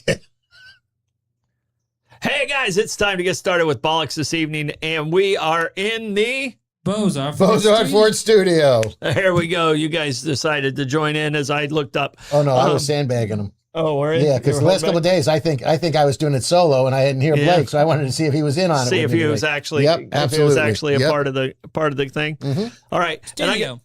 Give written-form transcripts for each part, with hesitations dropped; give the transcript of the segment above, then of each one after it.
go. Hey guys, it's time to get started with Bollocks this evening, and we are in the Bozart Ford Studio. Here we go. You guys decided to join in as I looked up. Oh no, I was sandbagging him. Oh, were you? Yeah, because the last couple of days, I think I was doing it solo, and I didn't hear Blake, so I wanted to see if he was in on it. See if he was actually, yep, if he was actually a part of the thing. Mm-hmm. All right, Studio.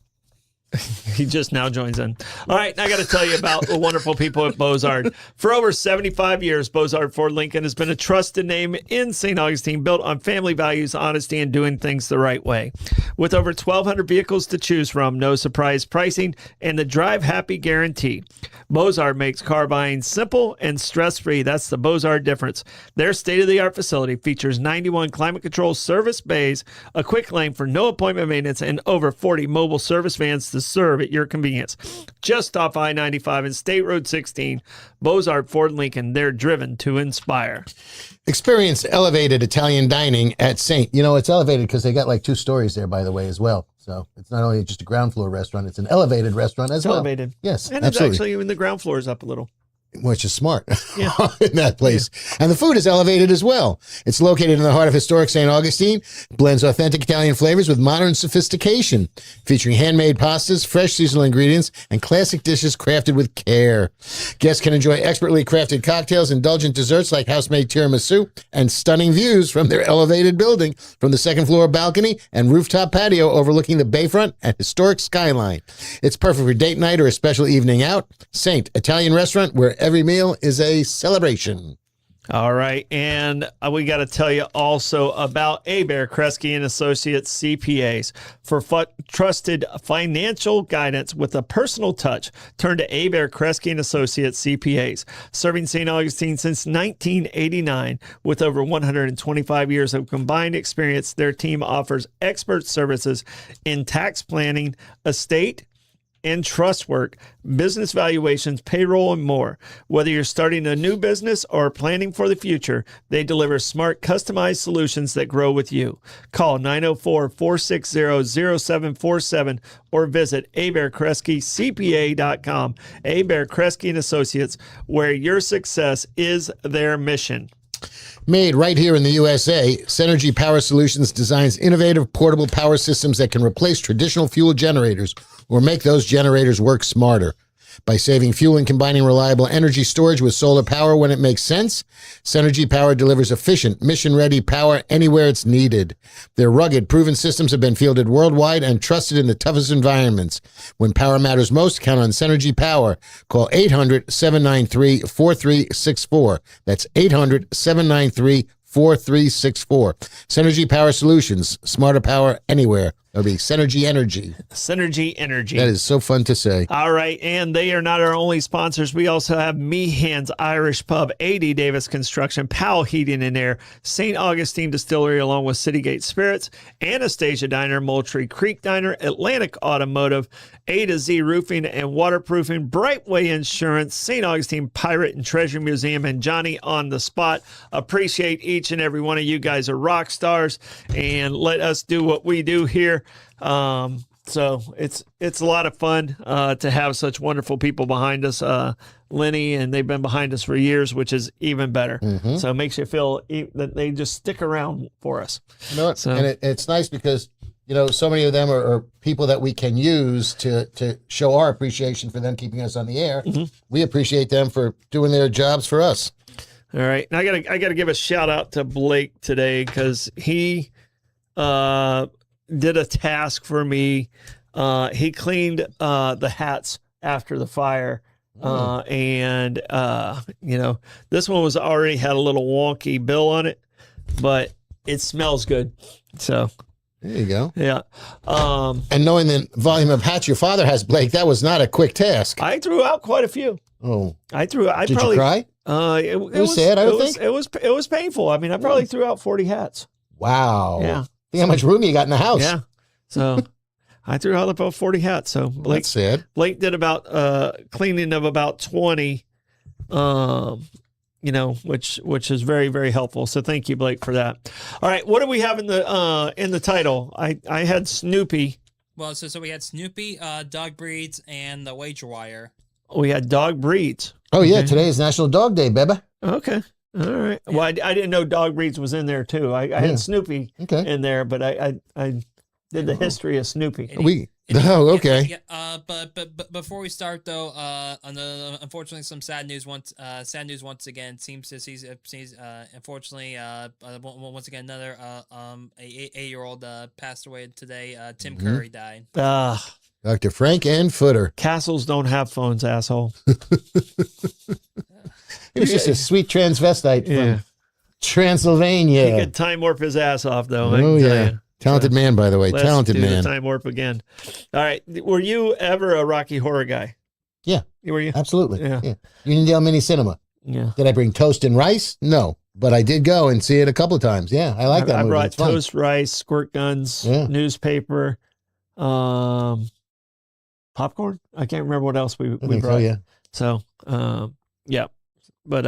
He just now joins in. All right, I got to tell you about the wonderful people at Bozard. For over 75 years, Bozard Ford Lincoln has been a trusted name in St. Augustine, built on family values, honesty, and doing things the right way. With over 1,200 vehicles to choose from, no surprise pricing, and the Drive Happy guarantee, Bozard makes car buying simple and stress-free. That's the Bozard difference. Their state-of-the-art facility features 91 climate-controlled service bays, a quick lane for no appointment maintenance, and over 40 mobile service vans to serve at your convenience. Just off I-95 and State Road 16, Bozard Ford Lincoln, they're driven to inspire. Experience elevated Italian dining at St. You know, it's elevated because they got like 2 stories there, by the way, as well. So it's not only just a ground floor restaurant, it's an elevated restaurant as well. Elevated. Yes, and absolutely. It's actually even the ground floor is up a little. Which is smart yeah. in that place. Yeah. And the food is elevated as well. It's located in the heart of historic St. Augustine, blends authentic Italian flavors with modern sophistication, featuring handmade pastas, fresh seasonal ingredients, and classic dishes crafted with care. Guests can enjoy expertly crafted cocktails, indulgent desserts like house-made tiramisu, and stunning views from their elevated building from the second floor balcony and rooftop patio overlooking the bayfront and historic skyline. It's perfect for date night or a special evening out. St. Italian Restaurant, where every meal is a celebration. All right, and we got to tell you also about Abear Kresge and Associates CPAs. For trusted financial guidance with a personal touch, turn to Abear Kresge and Associates CPAs. Serving St. Augustine since 1989, with over 125 years of combined experience, their team offers expert services in tax planning, estate, and trust work, business valuations, payroll, and more. Whether you're starting a new business or planning for the future, they deliver smart, customized solutions that grow with you. Call 904-460-0747 or visit abearkresgecpa.com. Abear Kresge and Associates, where your success is their mission. Made right here in the USA, Synergy Power Solutions designs innovative portable power systems that can replace traditional fuel generators or make those generators work smarter. By saving fuel and combining reliable energy storage with solar power when it makes sense, Synergy Power delivers efficient, mission-ready power anywhere it's needed. Their rugged, proven systems have been fielded worldwide and trusted in the toughest environments. When power matters most, count on Synergy Power. Call 800-793-4364. That's 800-793-4364. 4364. Synergy Power Solutions. Smarter power anywhere. That'll be Synergy Energy. Synergy Energy. That is so fun to say. All right, and they are not our only sponsors. We also have Meehan's Irish Pub, A.D. Davis Construction, Powell Heating and Air, St. Augustine Distillery, along with Citygate Spirits, Anastasia Diner, Moultrie Creek Diner, Atlantic Automotive, A to Z Roofing and Waterproofing, Brightway Insurance, St. Augustine Pirate and Treasure Museum, and Johnny on the Spot. Appreciate each and every one of you guys are rock stars, and let us do what we do here. So it's a lot of fun to have such wonderful people behind us, Lenny, and they've been behind us for years, which is even better. Mm-hmm. So it makes you feel that they just stick around for us. You know, so, and it's nice because, you know, so many of them are people that we can use to show our appreciation for them keeping us on the air. Mm-hmm. We appreciate them for doing their jobs for us. All right. Now I gotta give a shout out to Blake today because he did a task for me. He cleaned the hats after the fire. And you know, this one was already had a little wonky bill on it, but it smells good. So there you go. Yeah. And knowing the volume of hats your father has, Blake, that was not a quick task. I threw out quite a few. Oh, Did you cry? It was sad. I would think it was painful. I mean, I probably threw out 40 hats. Wow. Yeah. Think how much room you got in the house. Yeah. So I threw out about 40 hats. So Blake, that's sad. Blake did about cleaning of about 20. You know, which is very, very helpful. So thank you, Blake, for that. All right, what do we have in the title? I had Snoopy. Well, so we had Snoopy, dog breeds, and the wager wire. We had dog breeds. Oh, yeah. Okay. Today is National Dog Day, baby. Okay. All right. Well, I didn't know dog breeds was in there too. I Yeah. had Snoopy Okay. in there, but I did the history of Snoopy. Okay. But before we start though, unfortunately, some sad news once again. Seems unfortunately once again another a 8-year-old passed away today. Tim Curry died. Dr. Frank N. Footer. Castles don't have phones, asshole. He was just a sweet transvestite Yeah. from Transylvania. He could time warp his ass off, though. Oh, yeah. Talented man, by the way. Let's Talented do man. the time warp again. All right. Were you ever a Rocky Horror guy? Yeah. Were you? Absolutely. Yeah. Uniondale Mini Cinema. Yeah. Did I bring toast and rice? No. But I did go and see it a couple of times. Yeah. I like that I movie. brought It's fun. toast, rice, squirt guns, newspaper, popcorn. I can't remember what else we think brought. so, So, yeah. But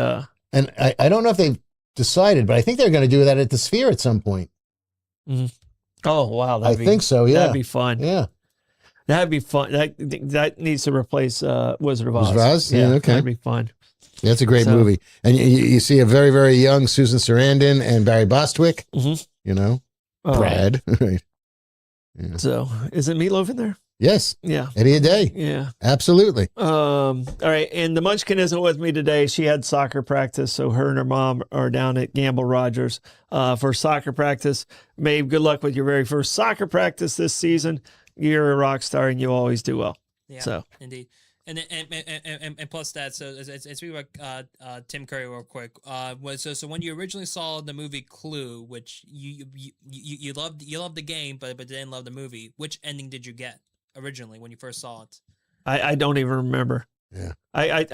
and I don't know if they've decided, but I think they're going to do that at the Sphere at some point. oh wow, I think so. Yeah. That'd be fun. Yeah. That'd be fun. That needs to replace Wizard of Oz. Wizard of Oz? Yeah, okay. That'd be fun. Yeah, it's a great movie. And you see a very, very young Susan Sarandon and Barry Bostwick. You know, Brad. Right. Yeah. So, isn't Meatloaf in there? Yes. Yeah. Eddie a day. Yeah. Absolutely. All right. And the Munchkin isn't with me today. She had soccer practice, so her and her mom are down at Gamble Rogers for soccer practice. Maeve, good luck with your very first soccer practice this season. You're a rock star, and you always do well. Yeah, so indeed. And plus that, so it's speaking about Tim Curry real quick. So when you originally saw the movie Clue, which you loved the game, but didn't love the movie, which ending did you get originally when you first saw it? I don't even remember. Yeah. I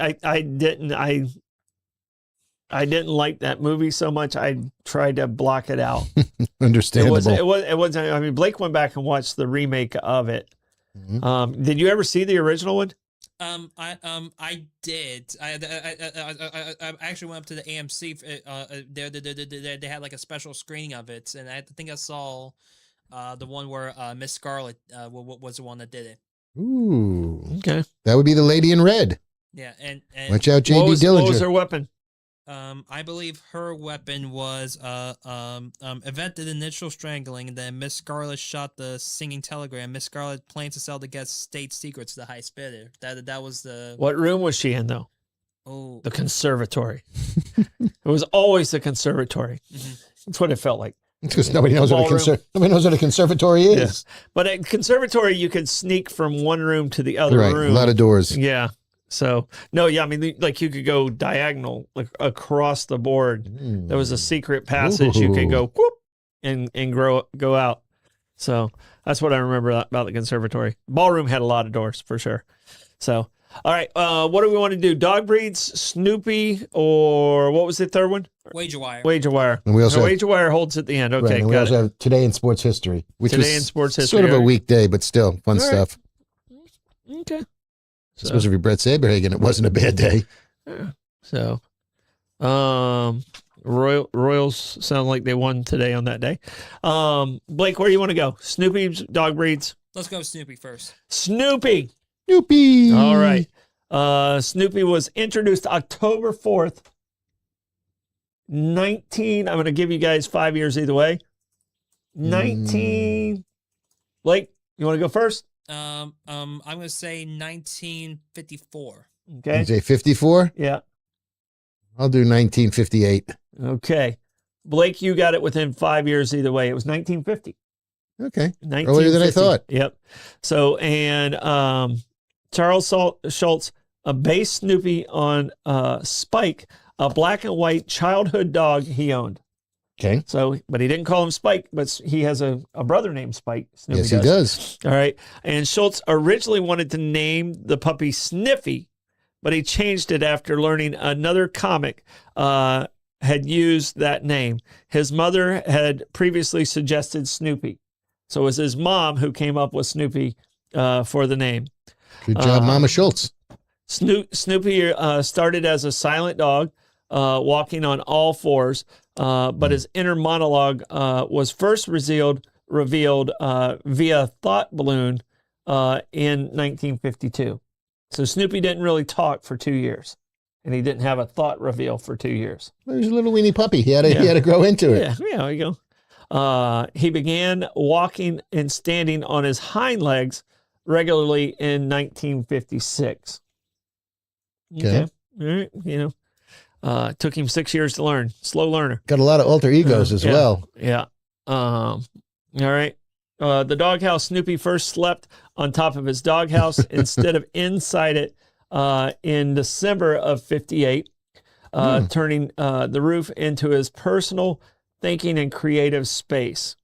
didn't like that movie so much. I tried to block it out. Understandable. It was. I mean, Blake went back and watched the remake of it. Did you ever see the original one? I did. I actually went up to the AMC. They had like a special screening of it, and I think I saw the one where Miss Scarlet was the one that did it. Ooh. Okay. That would be the Lady in Red. Yeah, and watch out, J.D. Dillinger. What was her weapon? I believe her weapon was invented initial strangling, and then Miss Scarlet shot the singing telegram. Miss Scarlet plans to sell the guest state secrets to the highest bidder. That was the. What room was she in though? Oh, the conservatory. It was always the conservatory. That's what it felt like. Because nobody knows what a conservatory is. Yeah. But at conservatory, you could sneak from one room to the other room. A lot of doors. Yeah. So no, yeah, I mean, like you could go diagonal, like across the board. There was a secret passage you could go whoop and go out. So that's what I remember about the conservatory. Ballroom had a lot of doors for sure. So all right, what do we want to do? Dog breeds, Snoopy, or what was the third one? Wager Wire. Wager Wire. And we also Wager Wire holds at the end. Okay, right, and we also have Today in Sports History, which Today was in Sports History, sort of a weekday, but still fun stuff. Okay. So, especially for Brett Saberhagen, it wasn't a bad day. Yeah. So, Royals sound like they won today on that day. Blake, where do you want to go? Snoopy's dog breeds. Let's go Snoopy first. Snoopy. All right. Snoopy was introduced October 4th, I'm going to give you guys 5 years either way. 19. Blake, you want to go first? I'm going to say 1954. Okay. You say 54? Yeah. I'll do 1958. Okay. Blake, you got it within 5 years either way. It was 1950. Okay. Earlier than I thought. Yep. So, and Charles Schultz based Snoopy on Spike, a black and white childhood dog he owned. Okay. So, but he didn't call him Spike, but he has a brother named Spike. Snoopy yes, he does. All right. And Schultz originally wanted to name the puppy Sniffy, but he changed it after learning another comic had used that name. His mother had previously suggested Snoopy. So it was his mom who came up with Snoopy for the name. Good job, Mama Schultz. Snoopy started as a silent dog, walking on all fours, but his inner monologue was first revealed via Thought Balloon in 1952. So Snoopy didn't really talk for 2 years, and he didn't have a thought reveal for 2 years. Well, he was a little weenie puppy. He had to grow into it. Yeah, there you go. He began walking and standing on his hind legs regularly in 1956. Okay. All right. Took him 6 years to learn. Slow learner. Got a lot of alter egos as well. Yeah. All right. The doghouse. Snoopy first slept on top of his doghouse instead of inside it in December of 58, turning the roof into his personal thinking and creative space.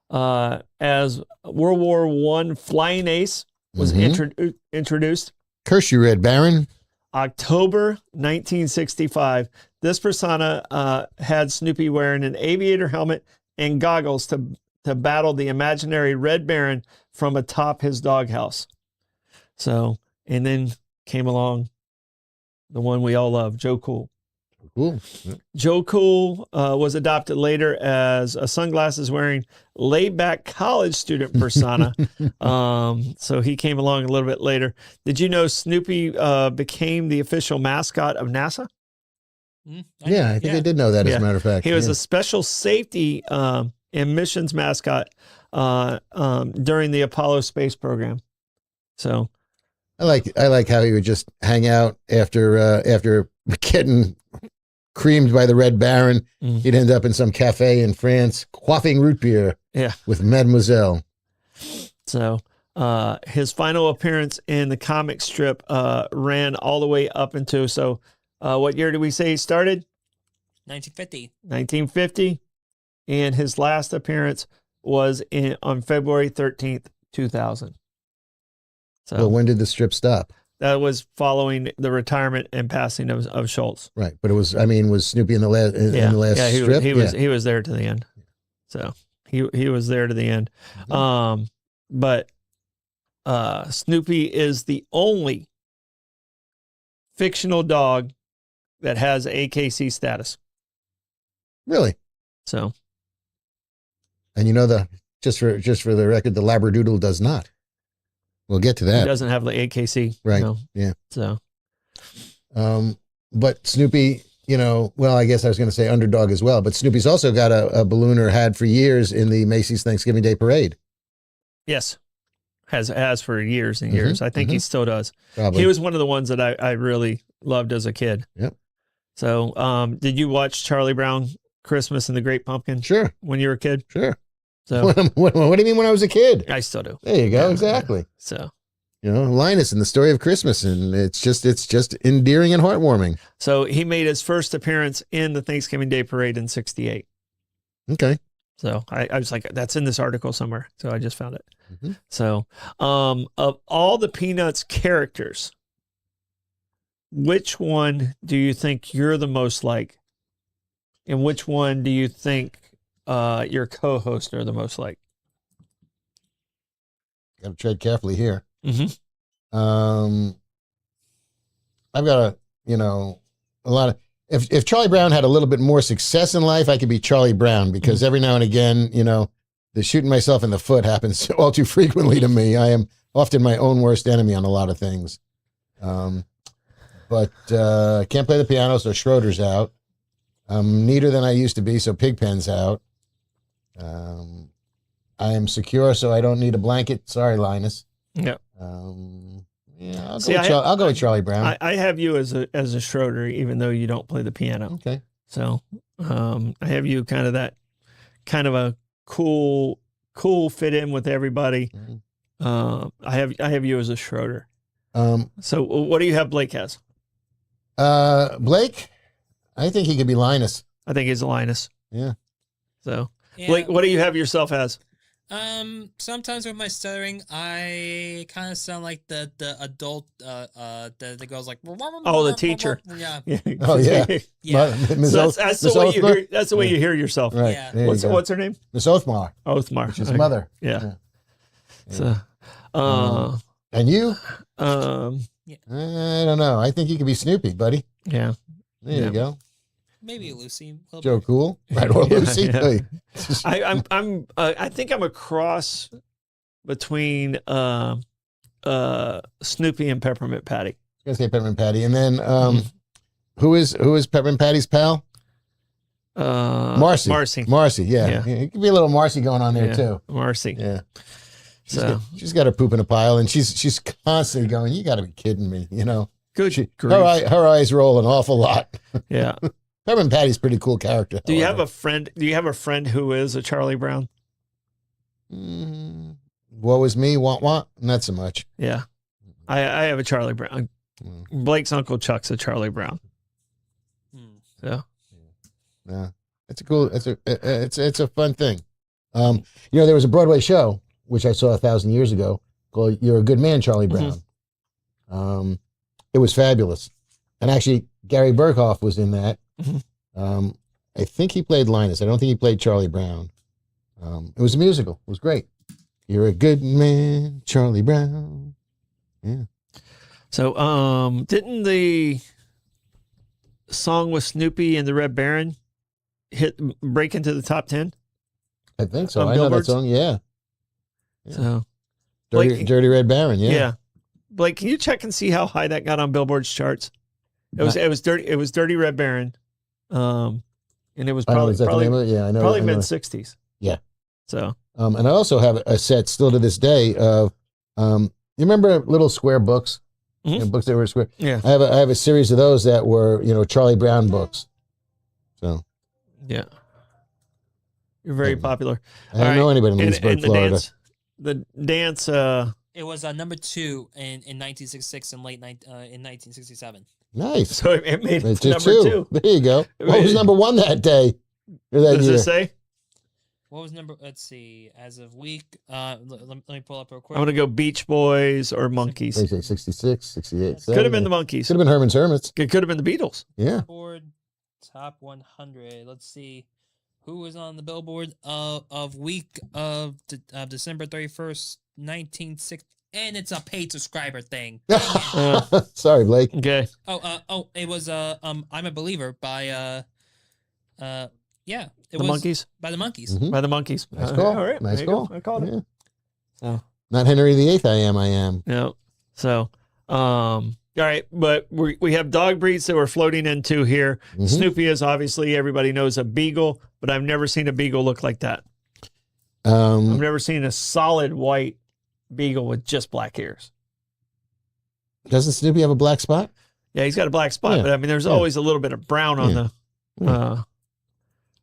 As World War I flying ace was introduced. Curse you, Red Baron. October 1965, this persona had Snoopy wearing an aviator helmet and goggles to battle the imaginary Red Baron from atop his doghouse. So, and then came along the one we all love, Joe Cool. Cool. Joe Cool was adopted later as a sunglasses-wearing, laid-back college student persona. So he came along a little bit later. Did you know Snoopy became the official mascot of NASA? Yeah, I think I did know that, as a matter of fact. He was a special safety and missions mascot during the Apollo space program. So I like how he would just hang out after getting creamed by the Red Baron. He'd end up in some cafe in France, quaffing root beer with Mademoiselle. So his final appearance in the comic strip ran all the way up into, what year did we say he started? 1950. 1950. And his last appearance was on February 13th, 2000. So Well, when did the strip stop? that was following the retirement and passing of Schultz. Right, but was Snoopy in the last he strip? He was there to the end. So he was there to the end. But Snoopy is the only fictional dog that has AKC status. Really? So, and just for the record, the Labradoodle does not. We'll get to that. he doesn't have the AKC. Right. No. Yeah. So, but Snoopy, well, I guess I was going to say underdog as well, but Snoopy's also got a balloon, or had for years, in the Macy's Thanksgiving Day Parade. yes, has for years and years. I think he still does. Probably. He was one of the ones that I really loved as a kid. Yep. So, did you watch Charlie Brown Christmas and the Great Pumpkin? Sure. When you were a kid? Sure. So what do you mean when I was a kid? I still do. There you go. Exactly. So, Linus and the Story of Christmas, and it's just endearing and heartwarming. so he made his first appearance in the Thanksgiving Day Parade in '68. Okay. So I was like, that's in this article somewhere. So I just found it. So, of all the Peanuts characters, which one do you think you're the most like? And which one do you think your co-hosts are the most like? Got to tread carefully here. Mm-hmm. I've got a lot of, if Charlie Brown had a little bit more success in life, I could be Charlie Brown, because every now and again, the shooting myself in the foot happens all too frequently to me. I am often my own worst enemy on a lot of things. But can't play the piano, so Schroeder's out. I'm neater than I used to be, so Pigpen's out. I am secure, so I don't need a blanket. Sorry, Linus. Yeah. I'll go with Charlie Brown. I have you as a Schroeder, even though you don't play the piano. Okay. So I have you kind of a cool fit in with everybody. I have you as a Schroeder. So what do you have Blake as? Blake, I think he could be Linus. I think he's a Linus. Yeah. So Yeah. Blake, what do you have yourself as? Sometimes with my stuttering, I kind of sound like the adult, the girl's like, Oh, the teacher. Yeah. Oh yeah. Yeah. So that's the way you hear. That's the way you hear yourself. Right. Yeah. There you go. What's her name? Miss Oathmar, Oathmar. which is mother. Yeah. Yeah. So, And you? um, I don't know. I think you could be Snoopy, buddy. yeah. There you go. Maybe Lucy. a little Joe bit. Cool, right? Or Yeah, Lucy. yeah. Hey. I think I'm a cross between Snoopy and Peppermint Patty. I was gonna say Peppermint Patty, and then who is Peppermint Patty's pal? Marcy. Marcy, yeah. It could be a little Marcy going on there too. Marcy. Yeah. She's got her poop in a pile, and she's constantly going, "You got to be kidding me," you know. Good. Her eyes roll an awful lot. Yeah. Peppermint Patty's a pretty cool character. Do you have a friend? Do you have a friend who is a Charlie Brown? Woe is me, want? Not so much. Yeah. I have a Charlie Brown. Blake's Uncle Chuck's a Charlie Brown. So. Yeah. It's a fun thing. There was a Broadway show, which I saw 1,000 years ago, called You're a Good Man, Charlie Brown. It was fabulous. And actually, Gary Berghoff was in that. I think he played Linus. I don't think he played Charlie Brown. It was a musical. It was great. You're a good man, Charlie Brown. Yeah. So, didn't the song with Snoopy and the Red Baron break into the top 10? I think so. I know that song. Yeah. So, Dirty Red Baron. Yeah. Yeah. Blake, can you check and see how high that got on Billboard's charts? It was Dirty Red Baron. And it was probably mid 60s. Yeah. So, and I also have a set still to this day of, you remember little square books? Books that were square. Yeah. I have a series of those that were, Charlie Brown books. So. Yeah. You're very popular. I don't know anybody in Leesburg, Florida. The dance. It was number 2 in 1966 and in 1967. Nice. So it made it to number 2. There you go. What was number 1 that day? Or that Does year? it say? What was number? Let's see. As of week, let me pull up real quick. I'm gonna go Beach Boys or Monkeys. They say 66, 68. Could have been the Monkeys. Could have been Herman's Hermits. It could have been the Beatles. Yeah. Billboard Top 100. Let's see. Who was on the Billboard of week of December 31st, 1960? And it's a paid subscriber thing. Sorry, Blake. Okay. It was I'm a Believer by The Monkeys? By the Monkeys. Mm-hmm. By the Monkeys. Nice call. All right. Nice call. I called it. So. Not Henry VIII, I am. No. So, all right. But we have dog breeds that we're floating into here. Mm-hmm. Snoopy is obviously, everybody knows, a beagle, but I've never seen a beagle look like that. I've never seen a solid white beagle with just black ears. Doesn't Snoopy have a black spot? Yeah, he's got a black spot, but I mean, there's always a little bit of brown on the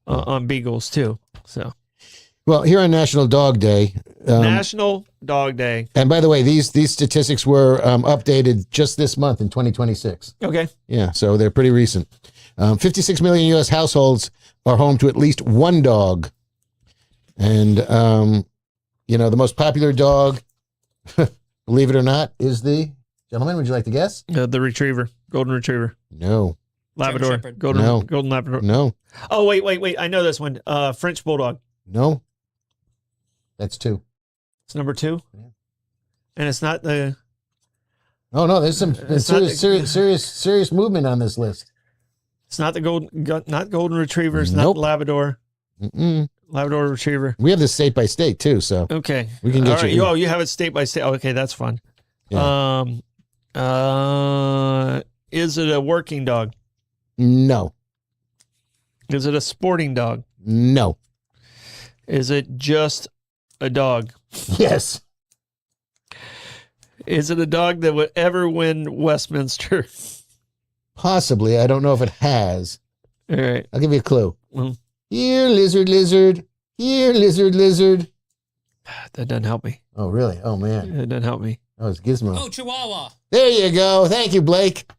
on beagles too. So, well, here on National Dog Day, National Dog Day, and by the way, these statistics were updated just this month in 2026. Okay, yeah, so they're pretty recent. 56 million U.S. households are home to at least one dog, and the most popular dog, believe it or not, is the gentleman. Would you like to guess? The retriever, golden retriever. No. Labrador, golden Labrador. No. Oh, wait. I know this one. French Bulldog. No. That's 2. It's number 2. Yeah. And it's not the. Oh no, there's some serious movement on this list. It's not the golden retriever. It's Nope. not Labrador. Labrador retriever. We have this state by state too, so okay, we can get you. You have it state by state. Okay, that's fun. Yeah. Is it a working dog? No. Is it a sporting dog? No. Is it just a dog? Yes. Is it a dog that would ever win Westminster? Possibly. I don't know if it has. All right. I'll give you a clue. Mm-hmm. Here, lizard. Here, lizard. That doesn't help me. Oh, really? Oh, man. It doesn't help me. That was Gizmo. Oh, Chihuahua. There you go. Thank you, Blake.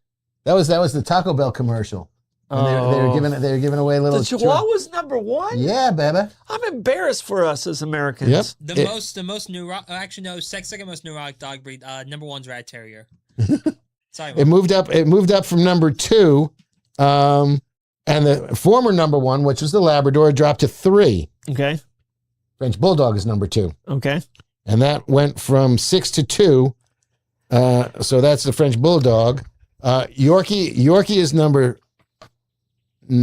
That was the Taco Bell commercial. And they were giving away little. The Chihuahua's number 1. Yeah, baby. I'm embarrassed for us as Americans. Yep. The most neurotic. Actually, no. Second most neurotic dog breed. Number 1's Rat Terrier. Sorry. It moved up from number 2, and the former number 1, which was the Labrador, dropped to 3. Okay. French Bulldog is number 2. Okay. And that went from 6 to 2. So that's the French Bulldog. Yorkie is number 4.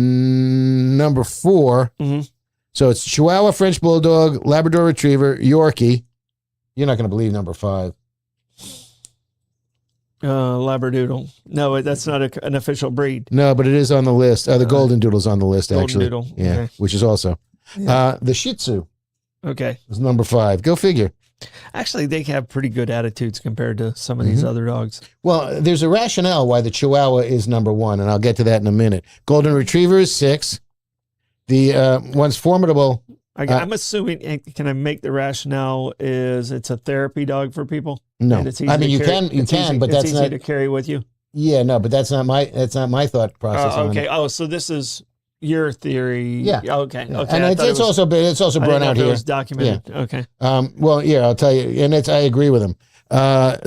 Mm-hmm. So it's Chihuahua, French Bulldog, Labrador Retriever, Yorkie. You're not going to believe number 5. Labradoodle. No, that's not an official breed. No, but it is on the list. The Golden Doodle's on the list, Golden actually. Doodle. Yeah, Okay. which is also. Yeah. The Shih Tzu Okay. is number 5. Go figure. Actually, they have pretty good attitudes compared to some of these other dogs. Well, there's a rationale why the Chihuahua is number 1, and I'll get to that in a minute. Golden Retriever is 6. The one's formidable. I'm assuming, can I make the rationale is it's a therapy dog for people? No, And it's easy I mean to you carry- can, but it's that's easy not. to carry with you. Yeah, no, but that's not my thought process. on Okay. it. Oh, so this is your theory. Yeah. Okay. Yeah. Okay. And I thought it's it was, also I didn't brought know out if it here. was documented. Okay. Well, yeah, I'll tell you, and I agree with him.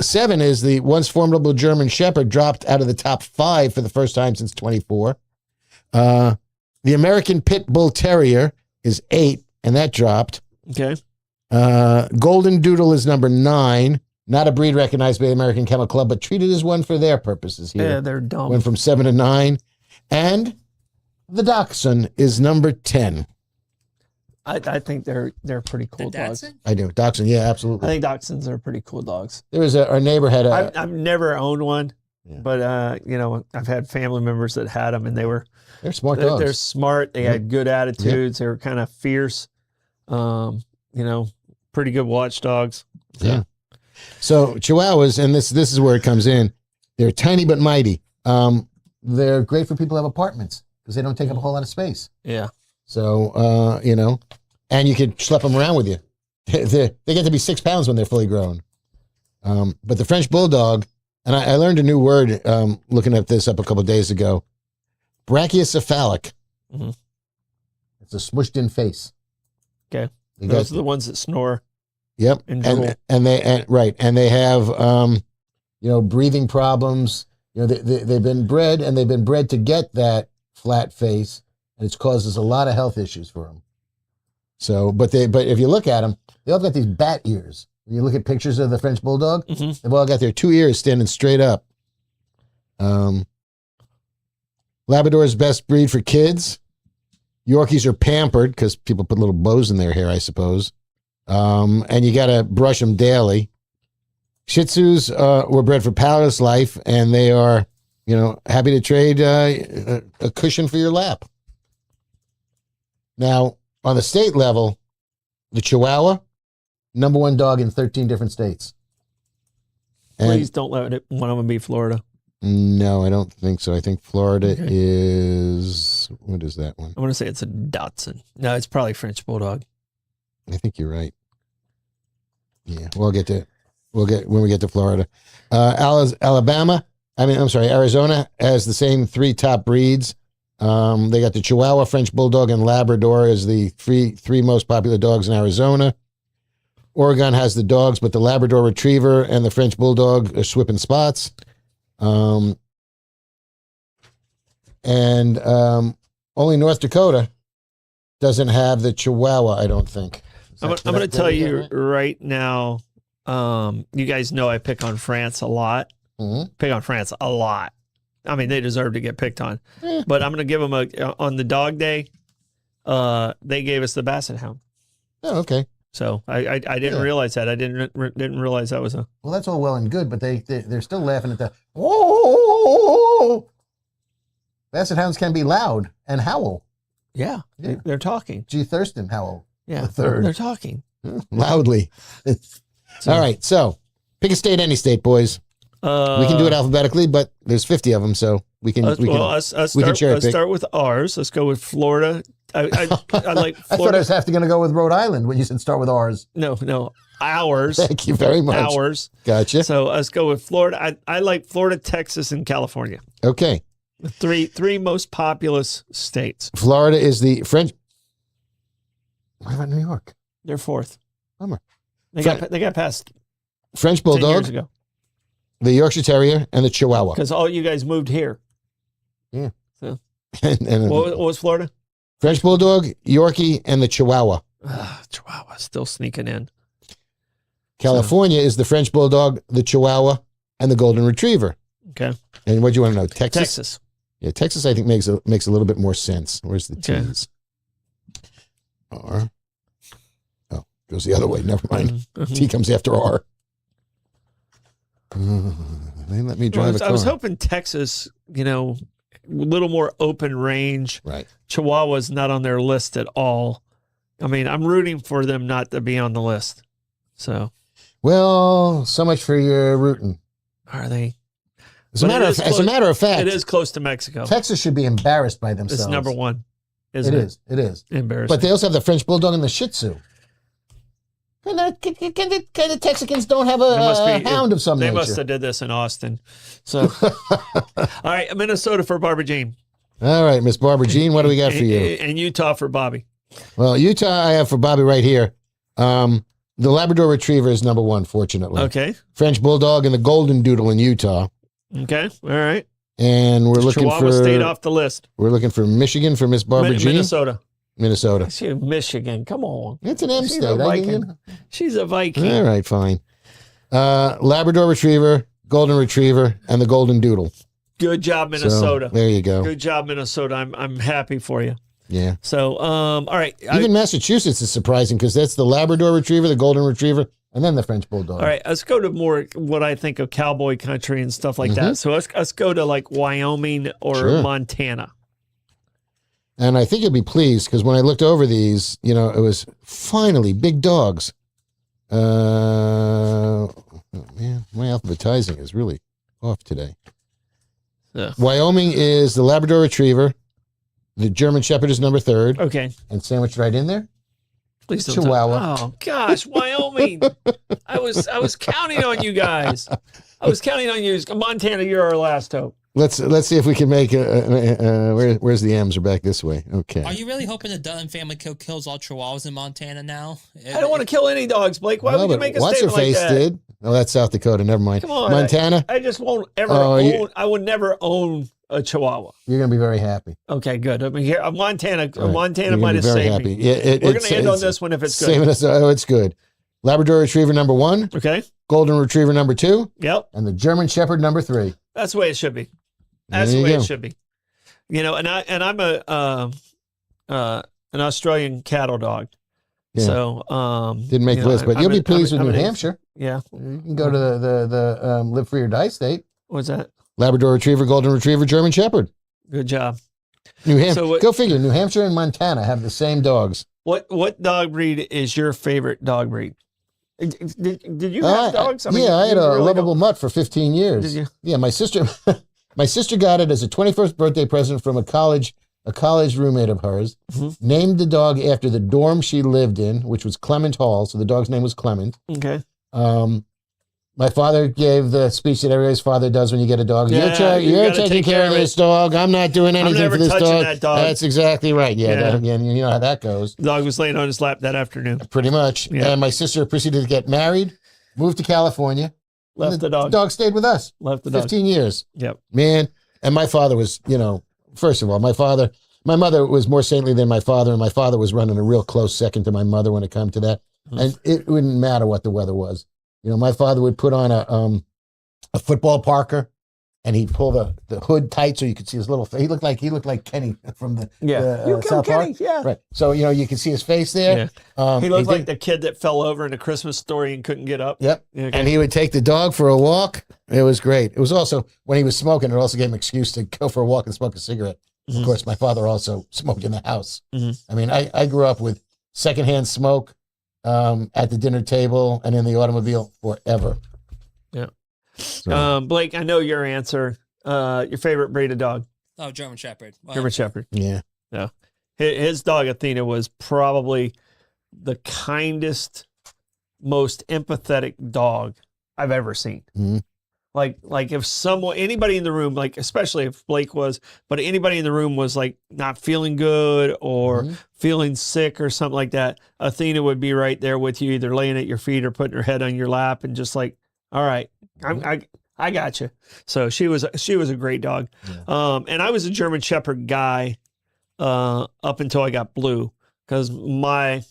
7 is the once formidable German Shepherd, dropped out of the top 5 for the first time since 24. The American Pit Bull Terrier is 8, and that dropped. Okay. Golden Doodle is number 9. Not a breed recognized by the American Kennel Club, but treated as one for their purposes here. Yeah, they're dumb. Went from 7 to 9. And the Dachshund is number 10. I think they're pretty cool dogs. Dachshund? I do. Dachshund, yeah, I absolutely. think Dachshunds are pretty cool dogs. There was our neighbor had a. I've never owned one, Yeah. but I've had family members that had them, and They're smart they're dogs. smart. They had good attitudes. They were kind of fierce. Pretty good watchdogs. Yeah. So Chihuahuas, and this is where it comes in. They're tiny but mighty. They're great for people who have apartments because they don't take up a whole lot of space. Yeah. So and you can schlep them around with you. They get to be 6 pounds when they're fully grown. But the French Bulldog, and I learned a new word looking at this up a couple of days ago. Brachiocephalic. Mhm. It's a smushed in face. Okay. They Those got- are the ones that snore. Yep. And drool. And they have breathing problems. They've been bred to get that flat face, and it causes a lot of health issues for them. So, but if you look at them, they all got these bat ears. When you look at pictures of the French Bulldog, Mhm. they've all got their 2 ears standing straight up. Labrador's best breed for kids. Yorkies are pampered because people put little bows in their hair, I suppose. And you got to brush them daily. Shih Tzus were bred for palace life, and they are, happy to trade a cushion for your lap. Now, on the state level, the Chihuahua, number 1 dog in 13 different states. And Please don't let one of them be Florida. no, I don't think so. I think Florida Okay. is, what is that one? I want to say it's a Dachshund. No, it's probably French Bulldog. I think you're right. Yeah, we'll get when we get to Florida. Arizona has the same 3 top breeds. They got the Chihuahua, French Bulldog, and Labrador as the three most popular dogs in Arizona. Oregon has the dogs, but the Labrador Retriever and the French Bulldog are swapping spots. And only North Dakota doesn't have the Chihuahua, I don't think. I'm going to tell you right now, you guys know I pick on France a lot. Mhm. Pick on France a lot. I mean, they deserve to get picked on. But I'm going to give them on the dog day, they gave us the Basset Hound. Oh, okay. So I didn't Yeah. realize that. I didn't realize that was a... Well, that's all well and good, but they're still laughing at the, oh! Basset Hounds can be loud and howl. Yeah, Yeah. they're talking. G. Thurston howl Yeah, The third. they're talking. loudly. All right, so pick a state, any state, boys. We can do it alphabetically, but there's 50 of them, so we can. Let's we can cherry pick. start with ours. Let's go with Florida. I like I thought I Florida. was going to go with Rhode Island when you said start with ours. No, ours. Thank you very much. Ours. Gotcha. So let's go with Florida. I like Florida, Texas, and California. Okay. The three most populous states. Florida is the French. What about New York? They're fourth. Bummer. They got past French 10 years Bulldog, ago the Yorkshire Terrier, and the Chihuahua. because all you guys moved here. and What was Florida? French Bulldog, Yorkie, and the Chihuahua. Chihuahua still sneaking in. California is the French Bulldog, the Chihuahua, and the Golden Retriever. Okay. And what do you want to know? Texas? Texas. Yeah, Texas I think makes a little bit more sense. Where's the Okay. T's? R. Oh, goes the other way. Never mind. Mhm. T comes after R. They let me drive a car. I was hoping Texas, a little more open range. Right. Chihuahua's not on their list at all. I mean, I'm rooting for them not to be on the list. So. Well, so much for your rooting. Are they? As a matter of fact, it is close to Mexico. Texas should be embarrassed by themselves. It's number one. It is. Embarrassing. But they also have the French Bulldog and the Shih Tzu. And the Texicans don't have a hound of some nature. They must have did this in Austin. So, all right, Minnesota for Barbara Jean. All right, Miss Barbara Jean, what do we got for you? And Utah for Bobby. Well, Utah I have for Bobby right here. The Labrador Retriever is number one, fortunately. Okay. French Bulldog and the Golden Doodle in Utah. Okay, all right. And we're looking Chihuahua stayed off the list. We're looking for Michigan for Miss Barbara Jean. Minnesota. She Michigan. Come on. It's an M state. She's a Viking. All right, fine. Labrador Retriever, Golden Retriever, and the Golden Doodle. Good job, Minnesota. So, there you go. Good job, Minnesota. I'm happy for you. Yeah. So, all right. Even Massachusetts is surprising because that's the Labrador Retriever, the Golden Retriever, and then the French Bulldog. All right. Let's go to more what I think of cowboy country and stuff like that. So let's go to like Wyoming or Montana. And I think you'll be pleased because when I looked over these, it was finally big dogs. Oh man, my alphabetizing is really off today. Yeah. Wyoming is the Labrador Retriever. The German Shepherd is number 3rd. Okay. And sandwiched right in there. Please don't Chihuahua. Oh gosh, Wyoming. I was counting on you guys. I was counting on you. Montana, you're our last hope. Let's see if we can make where's the M's are back this way. Okay. Are you really hoping the Dutton family kills all Chihuahuas in Montana now? I don't want to kill any dogs, Blake. Why would you make a statement like that? Did. Oh, that's South Dakota. Never mind. Come on, Montana. I just won't ever own. I would never own a Chihuahua. You're gonna be very happy. Okay, good. I mean, here Montana. Right. Montana might have saved me. Yeah, we're gonna end on this one if it's good. Saving us. Oh, it's good. Labrador Retriever number 1. Okay. Golden Retriever number 2. Yep. And the German Shepherd number 3. That's the way it should be. That's the way it should be. And I'm an Australian cattle dog. Yeah. So didn't make the list, but you'll be pleased with New Hampshire. Yeah. You can go to the Live Free or Die state. What's that? Labrador Retriever, Golden Retriever, German Shepherd. Good job. New Hampshire. Go figure. New Hampshire and Montana have the same dogs. What dog breed is your favorite dog breed? Did you have dogs? I had a lovable mutt for 15 years. Did you? Yeah, my sister got it as a 21st birthday present from a college roommate of hers. Named the dog after the dorm she lived in, which was Clement Hall. So the dog's name was Clement. Okay. My father gave the speech that everybody's father does when you get a dog. Yeah, you're taking care of this dog. I'm not doing anything for this dog. That dog. That's exactly right. Yeah. You know how that goes. The dog was laying on his lap that afternoon. Pretty much. Yeah. And my sister proceeded to get married, moved to California. Left the dog. The dog stayed with us. Left the dog. 15 years. Yep. Man. And my father was, first of all, my mother was more saintly than my father, and my father was running a real close second to my mother when it came to that. And it wouldn't matter what the weather was. My father would put on a football parker, and he'd pull the hood tight so you could see his little face. He looked like Kenny from the South Park. Yeah. Right. So you could see his face there. Yeah. He looked like the kid that fell over in a Christmas Story and couldn't get up. Yep. Okay. And he would take the dog for a walk. It was great. It was also when he was smoking. It also gave him an excuse to go for a walk and smoke a cigarette. Of course, my father also smoked in the house. I mean, I grew up with secondhand smoke. At the dinner table and in the automobile forever. Yeah. So. Blake, I know your answer. Your favorite breed of dog? Oh, German Shepherd. Well, German Shepherd. Yeah. Yeah. His dog, Athena, was probably the kindest, most empathetic dog I've ever seen. Mm-hmm. Like if anybody in the room, like especially if Blake was, but anybody in the room was like not feeling good or feeling sick or something like that, Athena would be right there with you, either laying at your feet or putting her head on your lap and just like, all right, I got you. So she was a great dog. Yeah. And I was a German Shepherd guy up until I got Blue, because my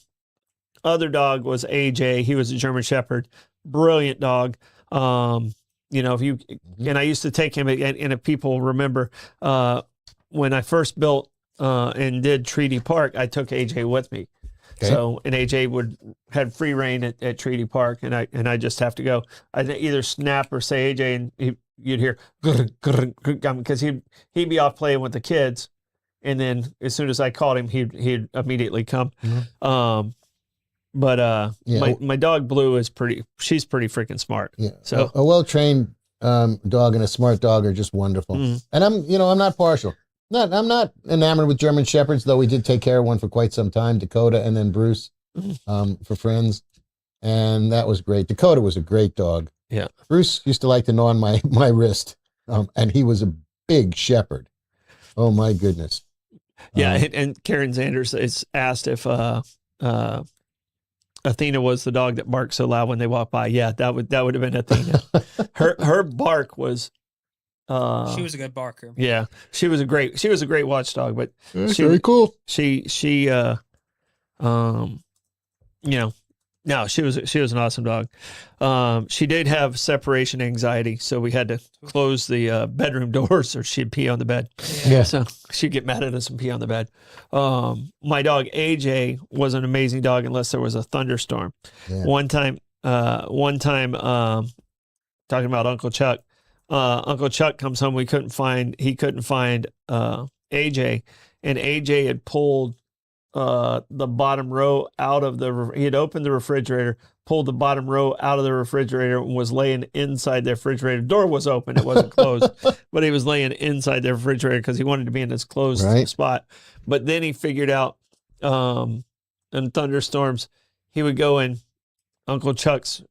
other dog was AJ. He was a German Shepherd, brilliant dog. If you, and I used to take him, and if people remember, when I first built and did Treaty Park, I took AJ with me. Okay. So, and AJ had free reign at Treaty Park, and I just have to go. I either snap or say AJ, and you'd hear because he'd be off playing with the kids, and then as soon as I called him, he'd immediately come. But my dog Blue is she's pretty freaking smart. Yeah. So a well-trained dog and a smart dog are just wonderful. And I'm not partial. I'm not enamored with German Shepherds, though we did take care of one for quite some time, Dakota and then Bruce, for friends. And that was great. Dakota was a great dog. Yeah. Bruce used to like to gnaw on my wrist. And he was a big shepherd. Oh my goodness. Yeah. And Karen Sanders is asked if, Athena was the dog that barked so loud when they walked by. Yeah, that would have been Athena. Her bark was. She was a good barker. Yeah, she was a great watchdog. But very cool. She no, she was an awesome dog. She did have separation anxiety, so we had to close the bedroom doors, or she'd pee on the bed. Yeah. So she'd get mad at us and pee on the bed. My dog AJ was an amazing dog unless there was a thunderstorm. Yeah. One time, talking about Uncle Chuck. Uncle Chuck comes home. He couldn't find AJ, and AJ had pulled the bottom row out of he had opened the refrigerator, pulled the bottom row out of the refrigerator, and was laying inside the refrigerator. Door was open, it wasn't closed, but he was laying inside the refrigerator because he wanted to be in this closed spot. But then he figured out in thunderstorms, he would go in Uncle Chuck's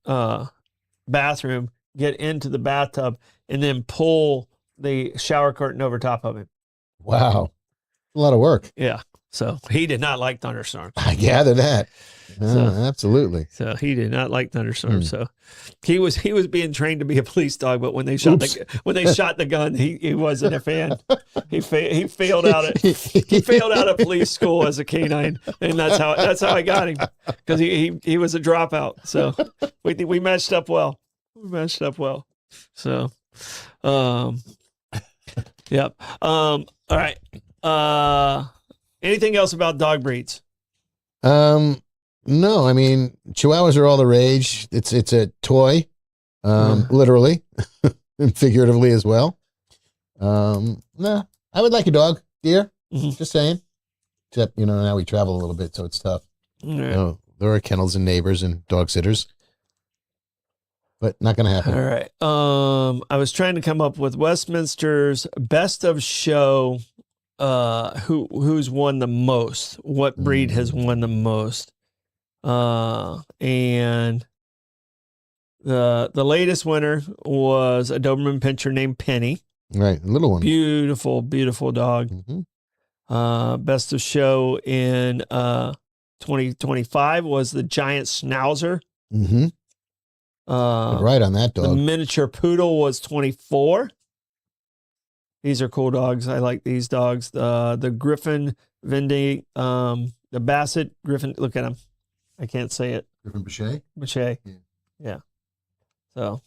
bathroom, get into the bathtub, and then pull the shower curtain over top of him. Wow. A lot of work. Yeah. So he did not like thunderstorms. I gather that. Absolutely. So he did not like thunderstorms. So he was being trained to be a police dog, but when they shot the gun, he wasn't a fan. He failed out of police school as a canine, and that's how I got him, because he was a dropout. So we matched up well. So, yep. All right. Anything else about dog breeds? No, I mean, Chihuahuas are all the rage. It's a toy, literally and figuratively as well. Nah, I would like a dog, dear. Just saying. Except, now we travel a little bit, so it's tough. Right. There are kennels and neighbors and dog sitters, but not going to happen. All right. I was trying to come up with Westminster's best of show. Who's won the most? What breed has won the most? And the latest winner was a Doberman Pinscher named Penny. Right, a little one. Beautiful dog. Best of show in 2025 was the giant Schnauzer. Right on that dog. The miniature poodle was 24. These are cool dogs. I like these dogs. The Griffin Vendée, the Basset Griffin. Look at him. I can't say it. Griffin Boucher? Boucher. Yeah. So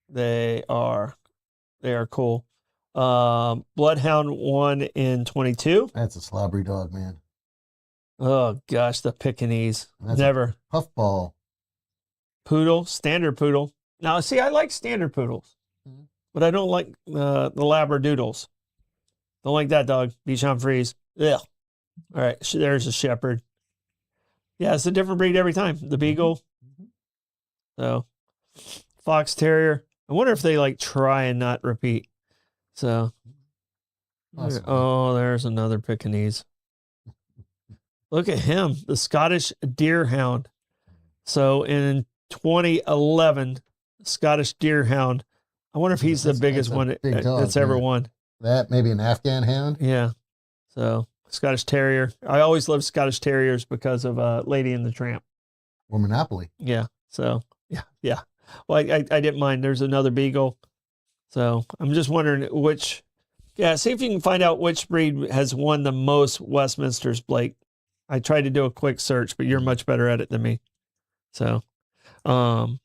they are cool. Bloodhound won in 22. That's a slobbery dog, man. Oh gosh, the Pekingese. That's Never. Puffball. Poodle, standard poodle. Now, see, I like standard poodles. But I don't like the Labradoodles. Don't like that dog. Bichon Frise. Yeah. All right. There's a shepherd. Yeah, it's a different breed every time. The Beagle. So, Fox Terrier. I wonder if they try and not repeat. So, Awesome. Oh, there's another Pekingese. Look at him. The Scottish Deerhound. So, in 2011, Scottish Deerhound. I wonder if he's the biggest one that's ever won. That, maybe an Afghan hound? Yeah. So, Scottish Terrier. I always loved Scottish Terriers because of Lady and the Tramp. Or Monopoly. Yeah. So, yeah. Well, I didn't mind. There's another Beagle. So, I'm just wondering which. Yeah, see if you can find out which breed has won the most Westminsters, Blake. I tried to do a quick search, but you're much better at it than me. So, but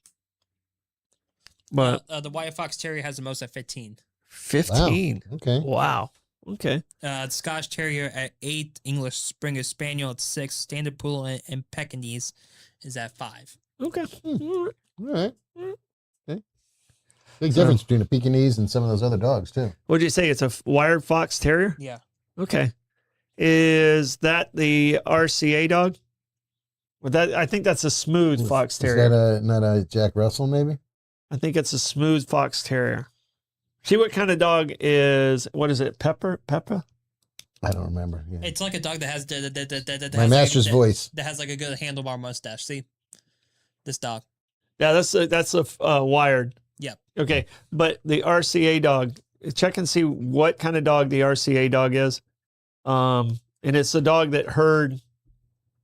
the White Fox Terrier has the most at 15. 15. Wow. Okay. Wow. Okay. Scottish Terrier at 8, English Springer Spaniel at 6, Standard Poodle and Pekingese is at 5. Okay. All right. Okay. Big difference between a Pekingese and some of those other dogs, too. What'd you say? It's a wired fox terrier? Yeah. Okay. Is that the RCA dog? Well, I think that's a smooth fox terrier. Is that not a Jack Russell, maybe? I think it's a smooth fox terrier. See what kind of dog is, what is it, Pepper? I don't remember. Yeah. It's like a dog that has that My has master's voice. That has like a good handlebar mustache. See, this dog. Yeah, that's a wired. Yep. Okay, but the RCA dog, check and see what kind of dog the RCA dog is. And it's a dog that heard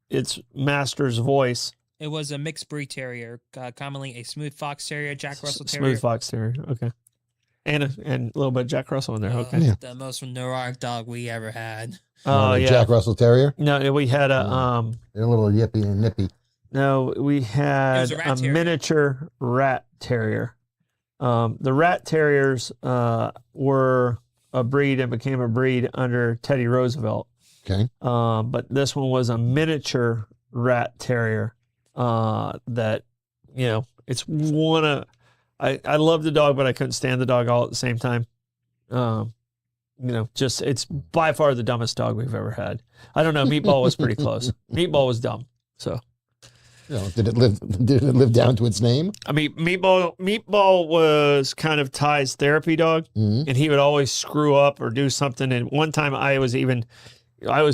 its master's voice. It was a mixed breed terrier, commonly a smooth fox terrier, Jack Russell terrier. Smooth fox terrier. Okay. And a little bit of Jack Russell in there. Okay. Yeah. The most neurotic dog we ever had. Oh, yeah. Jack Russell Terrier? No, we had a They're a little yippy and nippy. No, we had a miniature rat terrier. The rat terriers were a breed and became a breed under Teddy Roosevelt. Okay. But this one was a miniature rat terrier that, it's one of... I love the dog, but I couldn't stand the dog all at the same time. It's by far the dumbest dog we've ever had. I don't know. Meatball was pretty close. Meatball was dumb. So, did it live down to its name? I mean, Meatball was kind of Ty's therapy dog, and he would always screw up or do something. And one time, I was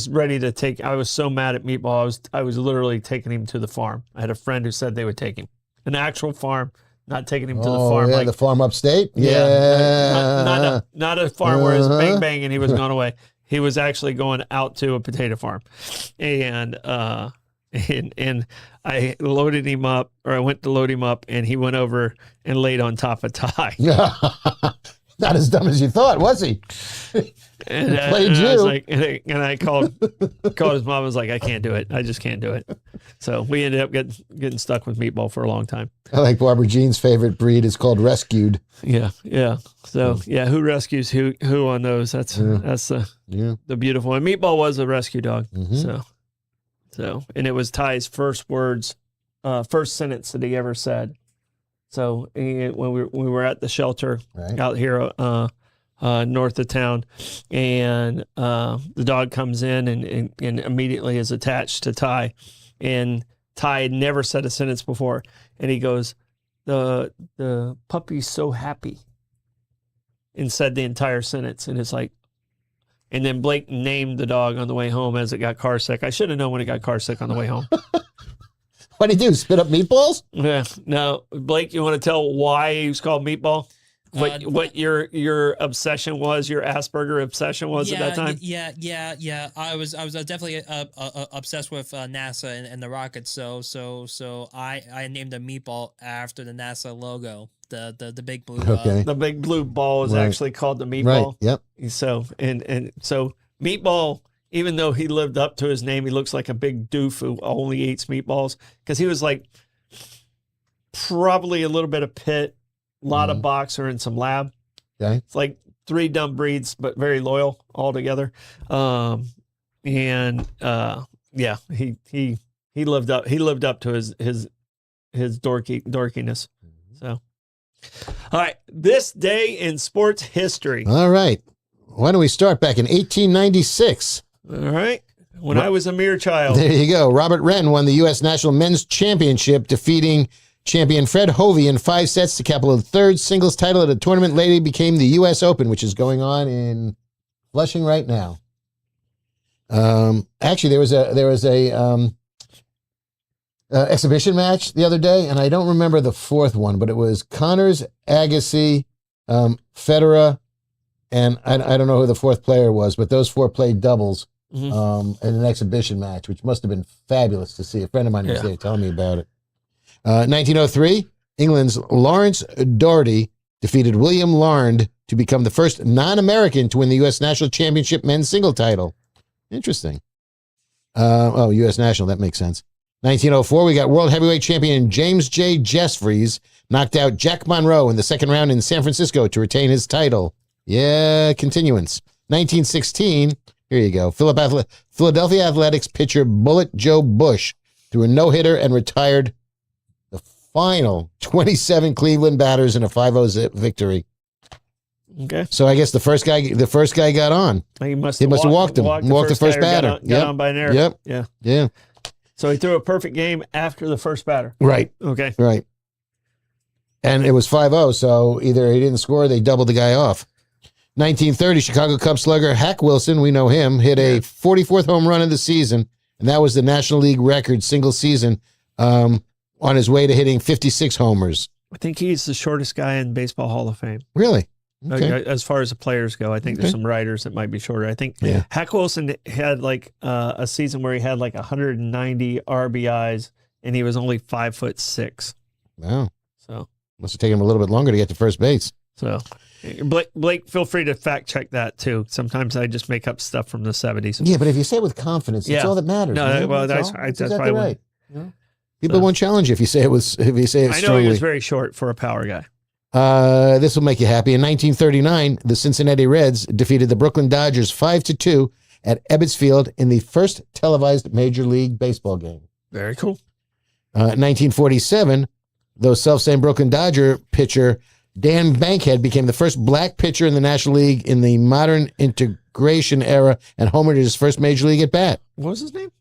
ready to take. I was so mad at Meatball. I was literally taking him to the farm. I had a friend who said they would take him, an actual farm. Not taking him to the farm. Yeah, the farm upstate? Yeah. Not a farm where it's bang, bang, and he was gone away. He was actually going out to a potato farm. And I loaded him up, or I went to load him up, and he went over and laid on top of Ty. Not as dumb as you thought, was he? And, played you. I was like, and I called his mom. I was like, I can't do it. I just can't do it. So we ended up getting stuck with Meatball for a long time. I like Barbara Jean's favorite breed is called Rescued. Yeah. So who rescues who on those? That's the beautiful one. Meatball was a rescue dog. Mm-hmm. So and it was Ty's first sentence that he ever said. So when we were at the shelter out here north of town, and the dog comes in and immediately is attached to Ty, and Ty had never said a sentence before, and he goes, the puppy's so happy, and said the entire sentence, and it's like, and then Blake named the dog on the way home as it got car sick. I should have known when it got car sick on the way home. What'd he do? Spit up meatballs? Yeah. No, Blake, you want to tell why he was called Meatball? What your obsession was, your Asperger obsession was at that time? Yeah. I was definitely obsessed with NASA and the rockets. So I named a Meatball after the NASA logo, the big blue. Okay. The big blue ball is actually called the Meatball. Right. Yep. So so Meatball, even though he lived up to his name, he looks like a big doof who only eats meatballs, because he was like probably a little bit of pit, a lot of boxer, and some lab. Okay. It's like three dumb breeds, but very loyal all together. He lived up to his dorkiness. So, all right, this day in sports history. All right, why don't we start back in 1896? All right. When I was a mere child. There you go. Robert Wren won the U.S. National Men's Championship, defeating champion Fred Hovey in 5 sets to capture the third singles title at a tournament later became the U.S. Open, which is going on in Flushing right now. Actually, there was a exhibition match the other day, and I don't remember the fourth one, but it was Connors, Agassi, Federer, and I don't know who the fourth player was, but those four played doubles. In an exhibition match, which must have been fabulous to see. A friend of mine was there telling me about it. 1903, England's Lawrence Doherty defeated William Larned to become the first non-American to win the U.S. National Championship men's single title. Interesting. U.S. National, that makes sense. 1904, we got world heavyweight champion James J. Jeffries knocked out Jack Monroe in the second round in San Francisco to retain his title. Yeah, continuance. 1916, here you go. Philadelphia Athletics pitcher Bullet Joe Bush threw a no-hitter and retired the final 27 Cleveland batters in a 5-0 victory. Okay. So I guess the first guy got on. He must He have must have walked the first guy or batter. Got on by an error. Yep. Yeah. Yeah. So he threw a perfect game after the first batter. Right. Okay. Right. And it was 5-0, so either he didn't score or they doubled the guy off. 1930, Chicago Cubs slugger Hack Wilson, we know him, hit a 44th home run of the season, and that was the National League record single season on his way to hitting 56 homers. I think he's the shortest guy in Baseball Hall of Fame. Really? Okay. As far as the players go, I think there's some writers that might be shorter. I think Hack Wilson had like a season where he had like 190 RBIs, and he was only 5'6". Wow. So must have taken him a little bit longer to get to first base. So Blake, feel free to fact check that too. Sometimes I just make up stuff from the 70s. Yeah, but if you say it with confidence, that's all that matters. No, well, that's exactly why right. People won't challenge you if you say it strongly. I know he was very short for a power guy. This will make you happy. In 1939, the Cincinnati Reds defeated the Brooklyn Dodgers 5-2 at Ebbets Field in the first televised Major League Baseball game. Very cool. 1947, those self-same Brooklyn Dodger pitcher Dan Bankhead became the first black pitcher in the National League in the modern integration era and homered his first Major League at bat. What was his name?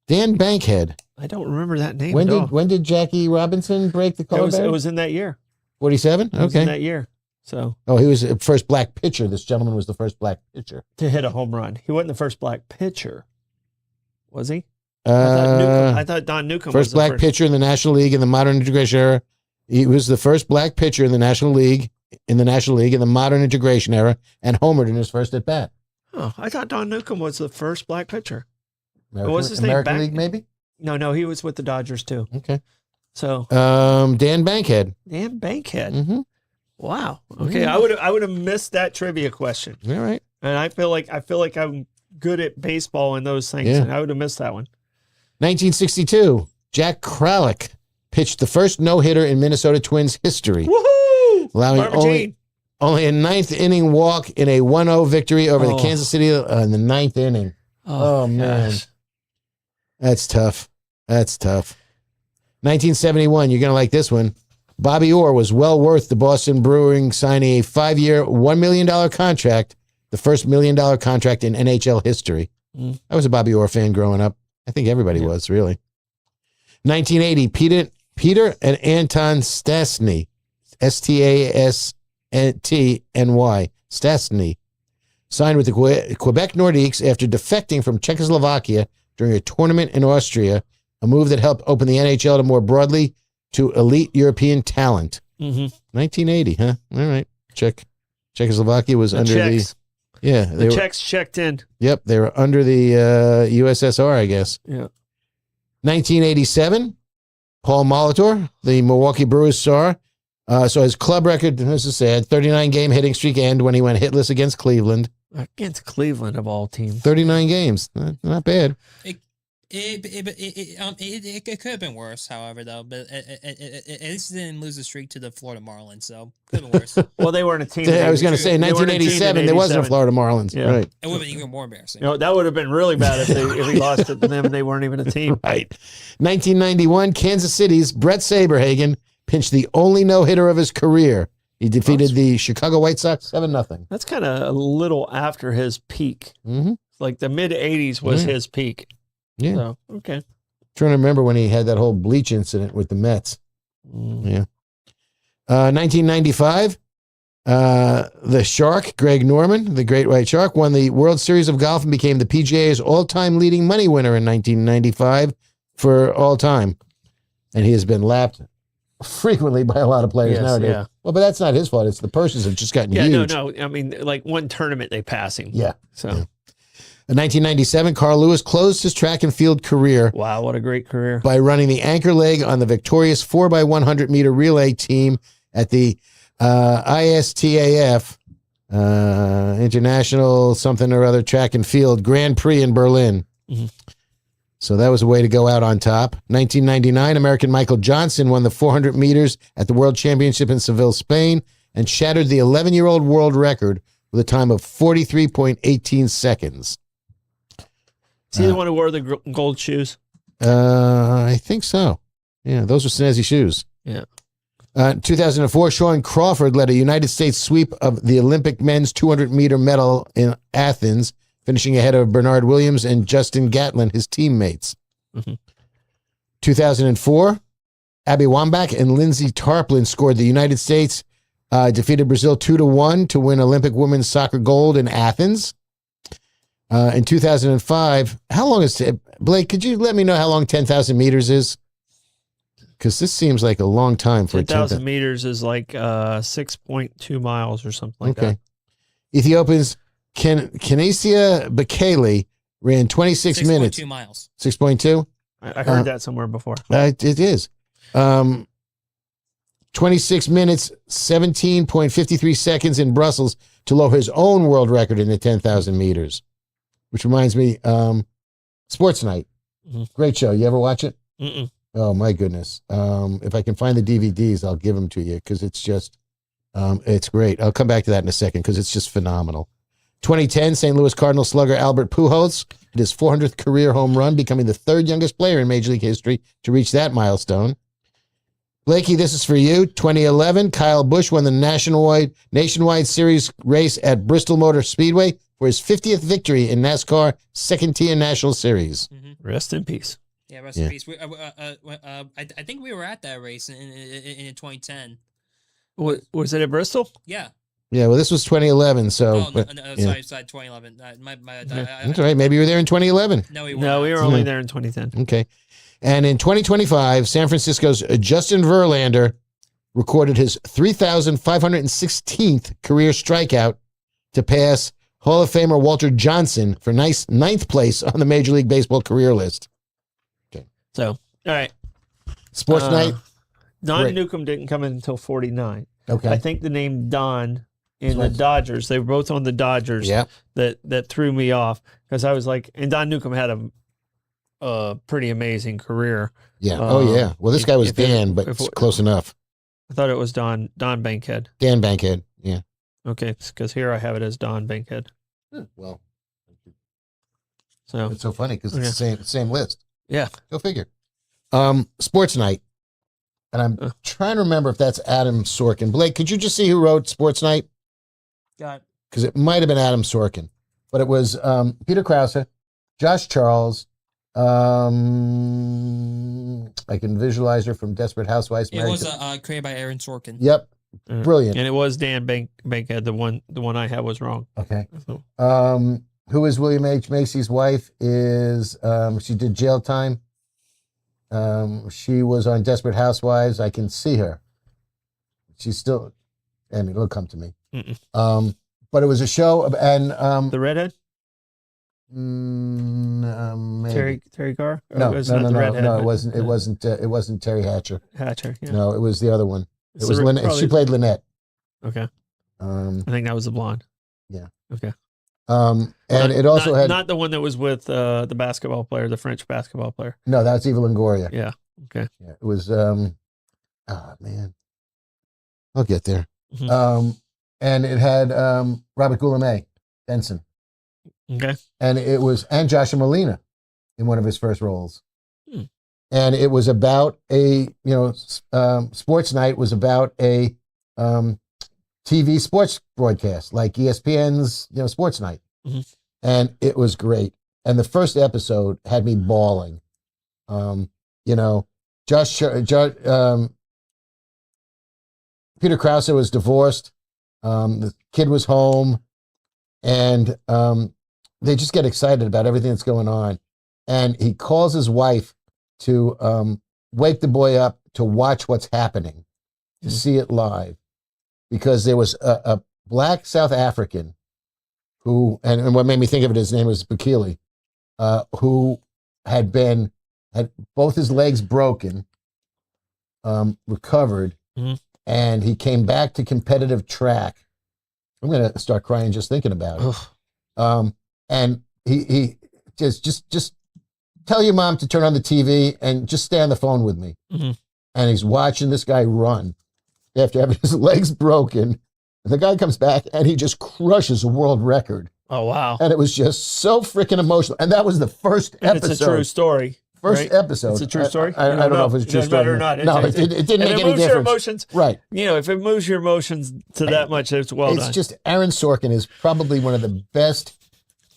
Dan Bankhead. I don't remember that name. When did Jackie Robinson break the color barrier? It was in that year. 47? It was in that year. So. Oh, he was the first black pitcher. This gentleman was the first black pitcher to hit a home run. He wasn't the first black pitcher, was he? I thought Don Newcomb was the first black pitcher in the National League in the modern integration era. He was the first black pitcher in the National League in the modern integration era and homered in his first at bat. Oh, I thought Don Newcomb was the first black pitcher. What was his name? American League, maybe? No, he was with the Dodgers too. Okay. So Dan Bankhead. Dan Bankhead. Mm-hmm. Wow. Okay, I would have missed that trivia question. All right. And I feel like I'm good at baseball and those things, and I would have missed that one. 1962, Jack Kralik pitched the first no-hitter in Minnesota Twins history. Woohoo! Allowing only a ninth inning walk in a 1-0 victory over the Kansas City in the ninth inning. Oh man. That's tough. 1971, you're going to like this one. Bobby Orr was well worth the Boston Brewing signing a 5-year, $1 million contract, the first $1 million contract in NHL history. I was a Bobby Orr fan growing up. I think everybody was, really. 1980, Peter and Anton Stastny, Stastny, Stastny, signed with the Quebec Nordiques after defecting from Czechoslovakia during a tournament in Austria, a move that helped open the NHL to more broadly to elite European talent. 1980, huh? All right. Czechoslovakia was under Czechs. the Czechs checked in. Yep, they were under the USSR, I guess. Yeah. 1987, Paul Molitor, the Milwaukee Brewers star. So his club record, this is sad, 39-game hitting streak ended when he went hitless against Cleveland. Against Cleveland, of all teams. 39 games. Not bad. It could have been worse, however, though. But at least he didn't lose the streak to the Florida Marlins, so could have been worse. Well, they weren't a team. I was going to say, in 1987, there wasn't a Florida Marlins. Yeah. Right. It would have been even more embarrassing. That would have been really bad if he lost it to them and they weren't even a team. Right. 1991, Kansas City's Brett Saberhagen pinched the only no-hitter of his career. He defeated the Chicago White Sox 7-0. That's kind of a little after his peak. Mm-hmm. Like the mid-'80s was his peak. Yeah. So, okay. Trying to remember when he had that whole bleach incident with the Mets. Yeah. 1995, the Shark, Greg Norman, the Great White Shark, won the World Series of Golf and became the PGA's all-time leading money winner in 1995 for all time. And he has been lapped frequently by a lot of players nowadays. Yeah. Well, but that's not his fault. It's the purses have just gotten huge. No. I mean, like one tournament they pass him. Yeah. So. Yeah. In 1997, Carl Lewis closed his track and field career. Wow, what a great career. By running the anchor leg on the victorious 4x100 meter relay team at the ISTAF International something or other track and field Grand Prix in Berlin. Mm-hmm. So that was a way to go out on top. 1999, American Michael Johnson won the 400 meters at the World Championship in Seville, Spain, and shattered the 11-year-old world record with a time of 43.18 seconds. Is he the one who wore the gold shoes? I think so. Yeah, those were snazzy shoes. Yeah. 2004, Sean Crawford led a United States sweep of the Olympic men's 200-meter medal in Athens, finishing ahead of Bernard Williams and Justin Gatlin, his teammates. 2004, Abby Wambach and Lindsay Tarplin scored. The United States defeated Brazil 2-1 to win Olympic women's soccer gold in Athens. In 2005, how long is it? Blake, could you let me know how long 10,000 meters is? Because this seems like a long time for 10,000 meters is like 6.2 miles or something like that. Ethiopia's Kenesia Bekele ran 26 minutes. 6.2 miles. 6.2? I heard that somewhere before. It is. 26 minutes, 17.53 seconds in Brussels to lower his own world record in the 10,000 meters. Which reminds me, Sports Night. Great show. You ever watch it? Mm-mm. Oh, my goodness. If I can find the DVDs, I'll give them to you because it's just, it's great. I'll come back to that in a second because it's just phenomenal. 2010, St. Louis Cardinal slugger Albert Pujols hit his 400th career home run, becoming the third youngest player in Major League history to reach that milestone. Blakey, this is for you. 2011, Kyle Busch won the nationwide series race at Bristol Motor Speedway for his 50th victory in NASCAR second tier National Series. Rest in peace. Yeah, rest in peace. I think we were at that race in 2010. Was it at Bristol? Yeah. Yeah, well, this was 2011, so... Sorry, 2011. That's all right. Maybe you were there in 2011. No, we were only there in 2010. Okay. And in 2025, San Francisco's Justin Verlander recorded his 3,516th career strikeout to pass Hall of Famer Walter Johnson for ninth place on the Major League Baseball career list. Okay. So, all right. Sports Night. Don Newcomb didn't come in until 49. Okay. I think the name Don in the Dodgers, they were both on the Dodgers. Yeah. That threw me off because I was like, and Don Newcomb had a pretty amazing career. Yeah. Yeah. Well, this guy was Dan, but it's close enough. I thought it was Don Bankhead. Dan Bankhead. Yeah. Okay, because here I have it as Don Bankhead. Well, so it's so funny because it's the same list. Yeah. Go figure. Sports Night. And I'm trying to remember if that's Adam Sorkin. Blake, could you just see who wrote Sports Night? Got it. Because it might have been Adam Sorkin. But it was Peter Krause, Josh Charles. I can visualize her from Desperate Housewives. It was created by Aaron Sorkin. Yep. Brilliant. And it was Dan Bankhead. The one I had was wrong. Okay. Who is William H. Macy's wife? Is she did Jail Time. She was on Desperate Housewives. I can see her. She's still, I mean, it'll come to me. But it was a show and the redhead. Maybe. Terry Carr. No, it wasn't Terry Hatcher. Yeah. No, it was the other one. It was Lynette. Lynette. She played Lynette. Okay. I think that was the blonde. Yeah. Okay. And it also had not the one that was with the basketball player, the French basketball player. No, that's Eva Longoria. Yeah. Okay. Yeah, it was. Man, I'll get there. And it had Robert Goulet Benson. Okay. And it was Joshua Molina in one of his first roles. And it was about Sports Night was about a TV sports broadcast like ESPN's, Sports Night. And it was great. And the first episode had me bawling. Peter Krause was divorced. The kid was home. And they just get excited about everything that's going on. And he calls his wife to wake the boy up to watch what's happening, to see it live. Because there was a black South African who, and what made me think of it, his name was Bekele, who had both his legs broken, recovered, and he came back to competitive track. I'm going to start crying just thinking about it. And he just tell your mom to turn on the TV and just stay on the phone with me. And he's watching this guy run after having his legs broken. And the guy comes back and he just crushes a world record. Oh, wow. And it was just so freaking emotional. And that was the first episode. It's a true story. First right? episode. It's a true story. I don't know if it's a It true doesn't matter story or not. No, it didn't make any moves your difference. emotions. Right. If it moves your emotions to that much, it's well It's done. just Aaron Sorkin is probably one of the best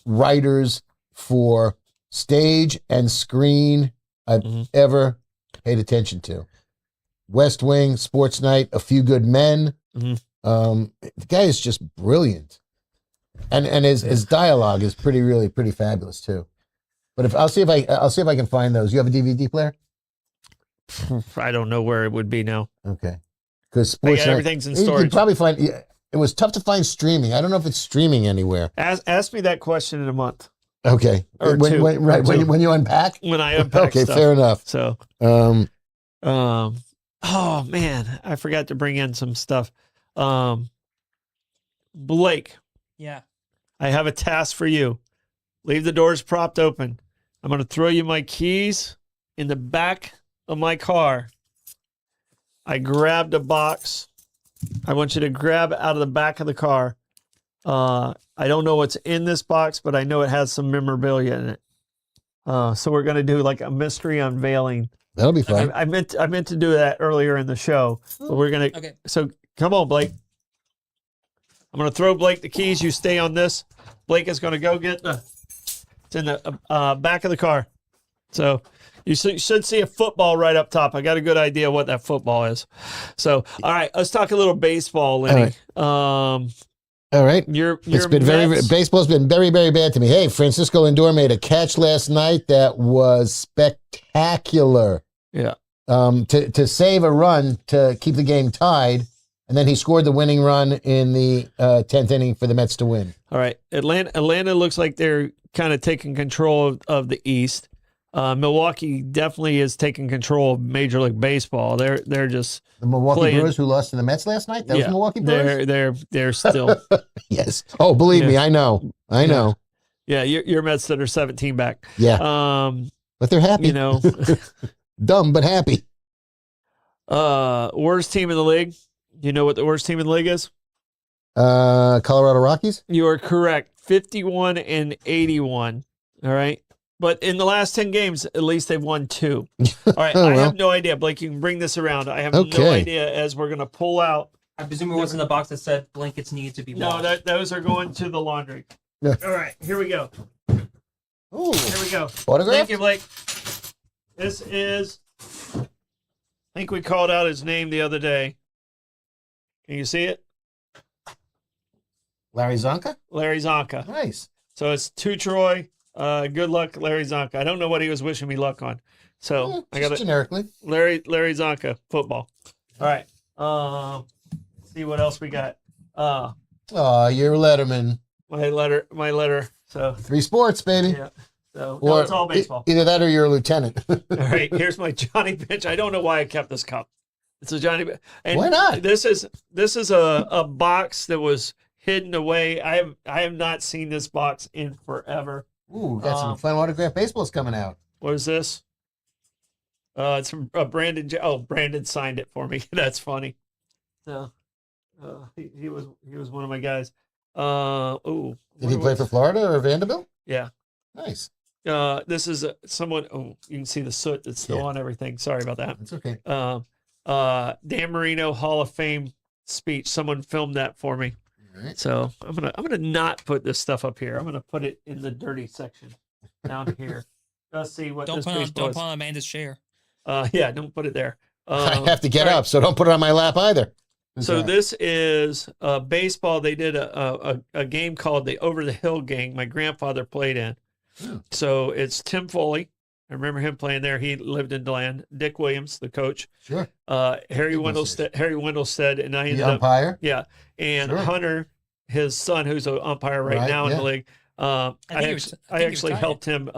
writers for stage and screen I've ever paid attention to. West Wing, Sports Night, A Few Good Men. The guy is just brilliant, and his dialogue is pretty fabulous too. But I'll see if I can find those. You have a DVD player? I don't know where it would be now. Okay, because Sports Night, everything's in you storage. could probably find. It was tough to find streaming. I don't know if it's streaming anywhere. Ask me that question in a month Okay, Or when, two. when, right Or two. when you unpack. when I unpack Okay, stuff. fair enough. So, oh man, I forgot to bring in some stuff. Blake, Yeah. I have a task for you. Leave the doors propped open. I'm going to throw you my keys in the back of my car. I grabbed a box. I want you to grab out of the back of the car. I don't know what's in this box, but I know it has some memorabilia in it. So we're going to do like a mystery unveiling. That'll be fun. I meant to do that earlier in the show, but we're going to. Okay. So come on, Blake. I'm going to throw Blake the keys. You stay on this. Blake is going to go get the. It's in the back of the car. So you should see a football right up top. I got a good idea what that football is. So, all right, let's talk a little baseball, Lenny. All right. Your It's been Mets- baseball's been very, very bad to me. Hey, Francisco Lindor made a catch last night that was spectacular. Yeah. To save a run to keep the game tied, and then he scored the winning run in the 10th inning for the Mets to win. All right. Atlanta looks like they're kind of taking control of the East. Milwaukee definitely is taking control of Major League Baseball. They're just The Milwaukee playing. Brewers who lost to the Mets last night. That was Milwaukee Brewers. They're still Yes. Oh, believe me, I know. I know. yeah. Your Mets that are 17 back. Yeah. But they're happy. You know, Dumb but happy. worst team in the league. You know what the worst team in the league is? Colorado Rockies. You are correct. 51 and 81. All right. But in the last 10 games, at least they've won 2. All right. Oh, I well. have no idea. Blake, you can bring this around. I have no Okay. idea as we're going to pull out. I presume it was in the box that said blankets need to be No, washed. those are going to the laundry. Yeah. All right. Here we go. Ooh. Here we go. Autograph? Thank you, Blake. This is, I think we called out his name the other day. Can you see it? Larry Zonka? Larry Zonka. Nice. So it's to Troy. Good luck, Larry Zonka. I don't know what he was wishing me luck on. So I got Just it. generically. Larry Zonka, football. All right. See what else we got. Oh, you're Letterman. My letter. So 3 sports, baby. yeah. So no, it's all baseball. Either that or you're a lieutenant. All right. Here's my Johnny Bench. I don't know why I kept this cup. It's a Johnny Bench. And Why not? This is a box that was hidden away. I have not seen this box in forever. Ooh, got some fun autograph baseballs coming out. What is this? It's from Brandon. Brandon signed it for me. That's funny. So, he was one of my guys. Did he play for Florida or Vanderbilt? Yeah. Nice. This is someone. Oh, you can see the soot that's still on everything. Sorry about that. That's okay. Dan Marino Hall of Fame speech. Someone filmed that for me. All right. So I'm gonna not put this stuff up here. I'm gonna put it in the dirty section down here. Let's see what Don't this put on, baseball don't is. put on Amanda's chair. Yeah, don't put it there. I have to get up, so don't put it on my lap either. So this is baseball. They did a game called the Over the Hill game. My grandfather played in. So it's Tim Foley. I remember him playing there. He lived in DeLand. Dick Williams, the coach. Sure. Harry Wendelstead, and I ended The up. umpire. Yeah, and Sure. Hunter, his son, who's an umpire right now in yeah. the league. I think he was actually retired. helped him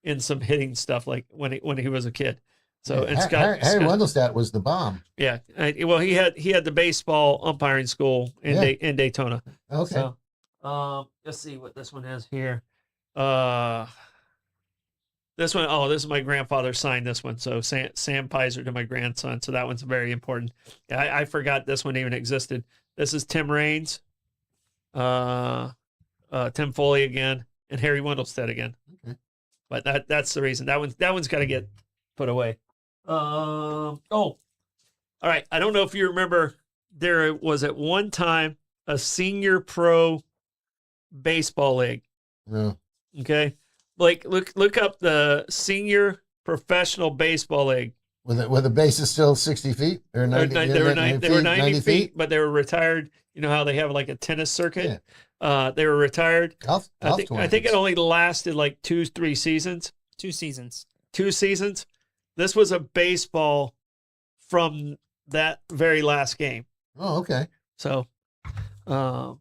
in some hitting stuff, like when he was a kid. So and Scott, Harry Wendelstedt was the bomb. yeah. Well, he had the baseball umpiring school in Yeah. in Daytona. Okay. So, let's see what this one has here. This one, this is my grandfather signed this one. So Sam Pizer to my grandson. So that one's very important. I forgot this one even existed. This is Tim Raines, Tim Foley again, and Harry Wendelstedt again. Okay. But that's the reason. That one's got to get put away. All right. I don't know if you remember, there was at one time a senior pro baseball league. No. Okay. Like look up the senior professional baseball league. Were the bases still 60 feet or 90? They were 90 feet, but they were retired. You know how they have like a tennis circuit? Yeah. They were retired. Golf I think it only lasted like 2-3 seasons. 2 seasons. 2 seasons. This was a baseball from that very last game. Oh, okay. So, all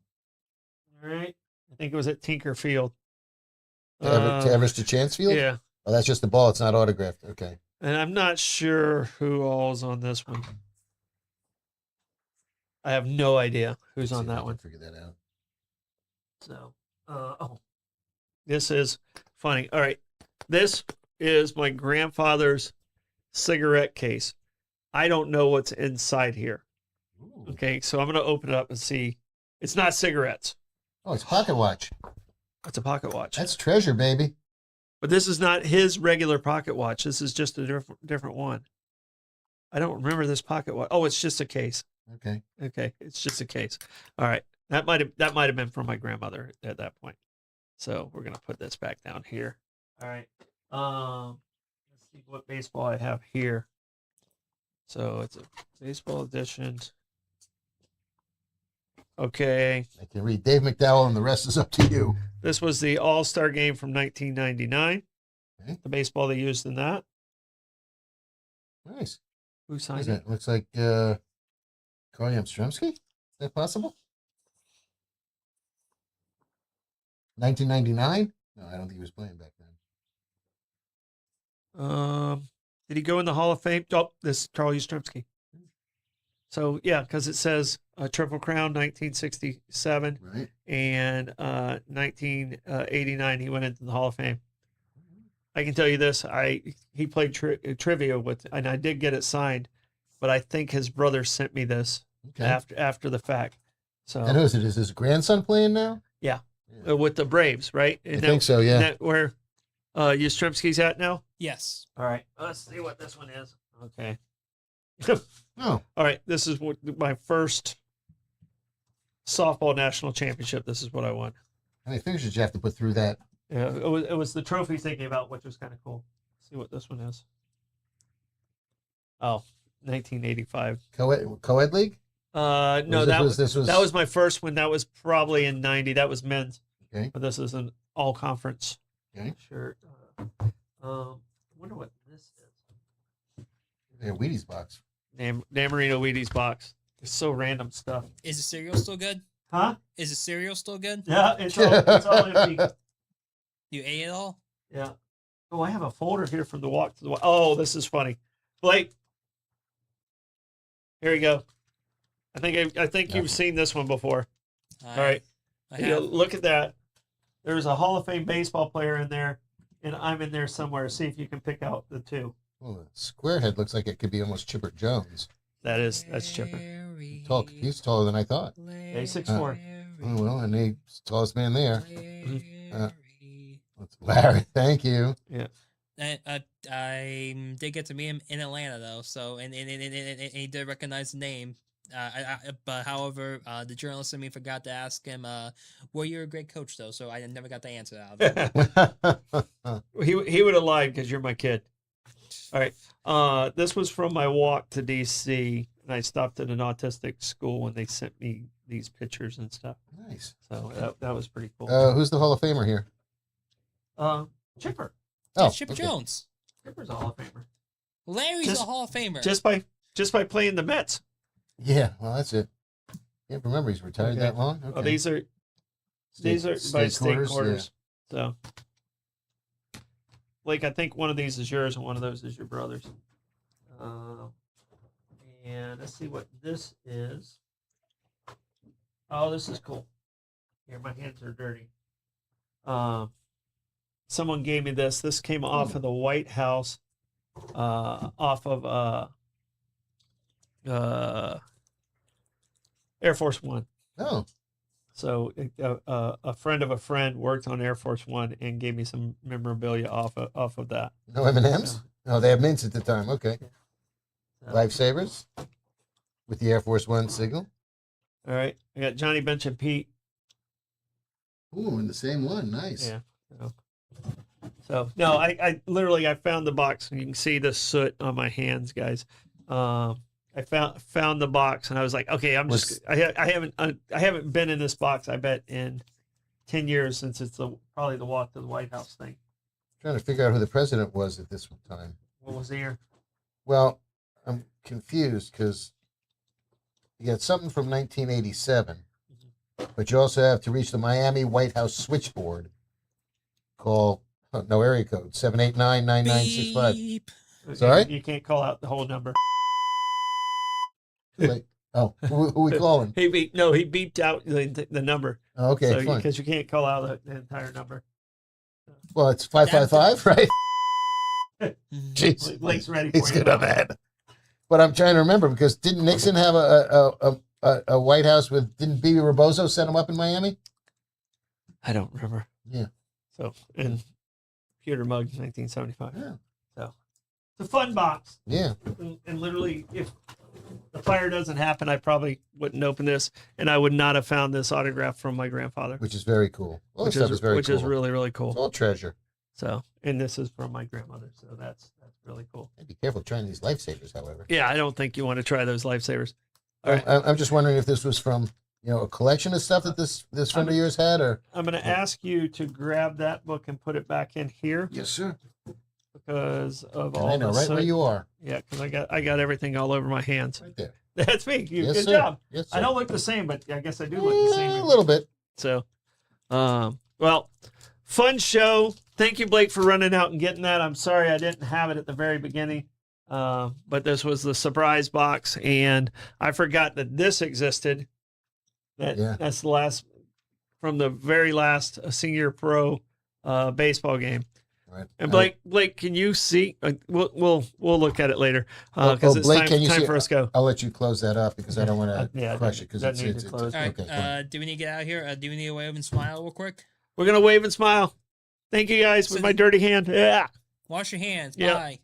right. I think it was at Tinker Field. To Everest to Chancefield? Yeah. Oh, that's just the ball. It's not autographed. Okay. And I'm not sure who all's on this one. I have no idea who's on that one. Figure that out. So, this is funny. All right. This is my grandfather's cigarette case. I don't know what's inside here. Ooh. Okay. So I'm going to open it up and see. It's not cigarettes. Oh, it's a pocket watch. It's a pocket watch. That's treasure, baby. But this is not his regular pocket watch. This is just a different one. I don't remember this pocket watch. Oh, it's just a case. Okay. Okay, it's just a case. All right, that might have been from my grandmother at that point. So we're gonna put this back down here. All right. Let's see what baseball I have here. So it's a baseball edition. Okay. I can read Dave McDowell, and the rest is up to you. This was the All-Star game from 1999. Okay. The baseball they used in that. Nice. Who What signed is it? that? Looks like Carl Yastrzemski. Is that possible? 1999? No, I don't think he was playing back then. Did he go in the Hall of Fame? Oh, this is Carl Yastrzemski. So yeah, because it says Triple Crown 1967 Right. and 1989 he went into the Hall of Fame. I can tell you this: he played trivia with, and I did get it signed, but I think his brother sent me this Okay. after the fact. So And who is it? Is his grandson playing now? yeah, with the Braves, right? I think so, yeah. Isn't that where Yastrzemski's at now? Yes. All right, let's see what this one is. Okay. Oh, All right, this is my first softball national championship. This is what I won. how many fingers did you have to put through that? Yeah, it was the trophy thinking about, which was kind of cool. Let's see what this one is. Oh, 1985. Co-ed league? No, This was that was my first one. That was probably in '90. That was men's. Okay. But this is an all conference Okay. shirt. I wonder what this is. Yeah, Wheaties box. Dan Marino Wheaties box. It's so random stuff. Is the cereal still good? Huh? Is the cereal still good? Yeah, it's all empty. You ate it all? Yeah. Oh, I have a folder here from the walk to the. Oh, this is funny, Blake. Here we go. I think you've seen this one before. All right. Look at that. There's a Hall of Fame baseball player in there, and I'm in there somewhere. See if you can pick out the two. Oh, the square head looks like it could be almost Chipper Jones. That's Chipper. He's taller than I thought. Yeah, he's 6'4". Oh, well, and he's the tallest man there. That's Larry. Thank you. Yeah. I did get to meet him in Atlanta though, so and he did recognize the name. But however, the journalist in me forgot to ask him, "Well, you're a great coach though," so I never got the answer out of him. He would have lied because you're my kid. All right. This was from my walk to DC, and I stopped at an autistic school when they sent me these pictures and stuff. Nice. So that was pretty cool. Who's the Hall of Famer here? Chipper. Oh, Chipper okay. Jones. Chipper's a Hall of Famer. Larry's a Hall of Famer. Just by playing the Mets. Yeah, well, that's it. Can't remember he's retired Okay. that long. Oh, Okay. these are by state quarters. So, Blake, I think one of these is yours and one of those is your brother's. And let's see what this is. Oh, this is cool. Here, my hands are dirty. Someone gave me this. This came off of the White House, off of Air Force One. Oh, So a friend of a friend worked on Air Force One and gave me some memorabilia off of that. No M&Ms? No, they have mints at the time. Okay. So, Lifesavers with the Air Force One signal. all right. I got Johnny Bench and Pete. Ooh, in the same one. Nice. Yeah. So no, I literally I found the box, and you can see the soot on my hands, guys. I found the box, and I was like, okay, I haven't been in this box. I bet in 10 years since it's probably the walk to the White House thing. Trying to figure out who the president was at this time. What was the year? Well, I'm confused because you got something from 1987, but you also have to reach the Miami White House switchboard. Call no area code 789-9965. Beep. Sorry? You can't call out the whole number. Like, who we calling? He beeped out the number. Oh, okay, so fine. Because you can't call out the entire number. Well, it's 555, right? Jeez, Blake's ready. he's good on that. But I'm trying to remember because didn't Nixon have a White House with? Didn't Bibi Rebozo set him up in Miami? I don't remember. Yeah. So and Pewter Mug, 1975. Yeah. So it's a fun box. Yeah. And literally, if the fire doesn't happen, I probably wouldn't open this, and I would not have found this autograph from my grandfather. Which is very cool. All Which this stuff is very cool. is really, really cool. It's all treasure. So, and this is from my grandmother, so that's really cool. Be careful trying these lifesavers, however. Yeah, I don't think you want to try those lifesavers. All right. I'm just wondering if this was from, a collection of stuff that this friend of yours had, or I'm going to ask you to grab that book and put it back in here yes, sir. because of And all I know the right where soot. you are, Yeah, because I got everything all over my hands. right there. That's me. Yes, Good sir. job. Yes, sir. I don't look the same, but I guess I do look the same. A little bit. So, well, fun show. Thank you, Blake, for running out and getting that. I'm sorry I didn't have it at the very beginning, but this was the surprise box, and I forgot that this existed. That's the last from the very last senior pro baseball game. Right. And Blake, can you see? We'll look at it later because it's Blake, can you time see? for us to go. I'll let you close that up because I don't want to crush it because doesn't need it's to close. All right. okay. Fine. Do we need to get out of here? Do we need to wave and smile real quick? We're gonna wave and smile. Thank you guys with my dirty hand. Yeah. Wash your hands. Yeah. Bye.